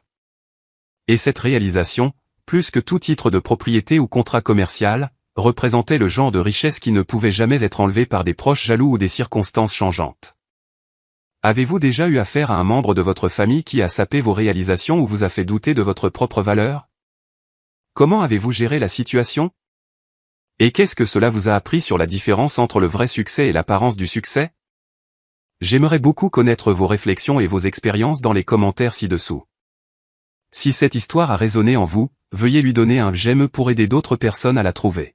[SPEAKER 1] Et cette réalisation, plus que tout titre de propriété ou contrat commercial, représentait le genre de richesse qui ne pouvait jamais être enlevé par des proches jaloux ou des circonstances changeantes. Avez-vous déjà eu affaire à un membre de votre famille qui a sapé vos réalisations ou vous a fait douter de votre propre valeur? Comment avez-vous géré la situation? Et qu'est-ce que cela vous a appris sur la différence entre le vrai succès et l'apparence du succès? J'aimerais beaucoup connaître vos réflexions et vos expériences dans les commentaires ci-dessous. Si cette histoire a résonné en vous, veuillez lui donner un j'aime pour aider d'autres personnes à la trouver.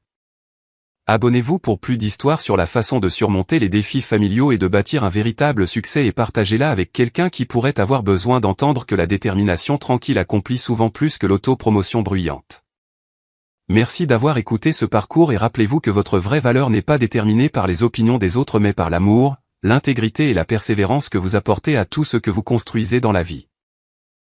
[SPEAKER 1] Abonnez-vous pour plus d'histoires sur la façon de surmonter les défis familiaux et de bâtir un véritable succès et partagez-la avec quelqu'un qui pourrait avoir besoin d'entendre que la détermination tranquille accomplit souvent plus que l'autopromotion bruyante. Merci d'avoir écouté ce parcours et rappelez-vous que votre vraie valeur n'est pas déterminée par les opinions des autres mais par l'amour, l'intégrité et la persévérance que vous apportez à tout ce que vous construisez dans la vie.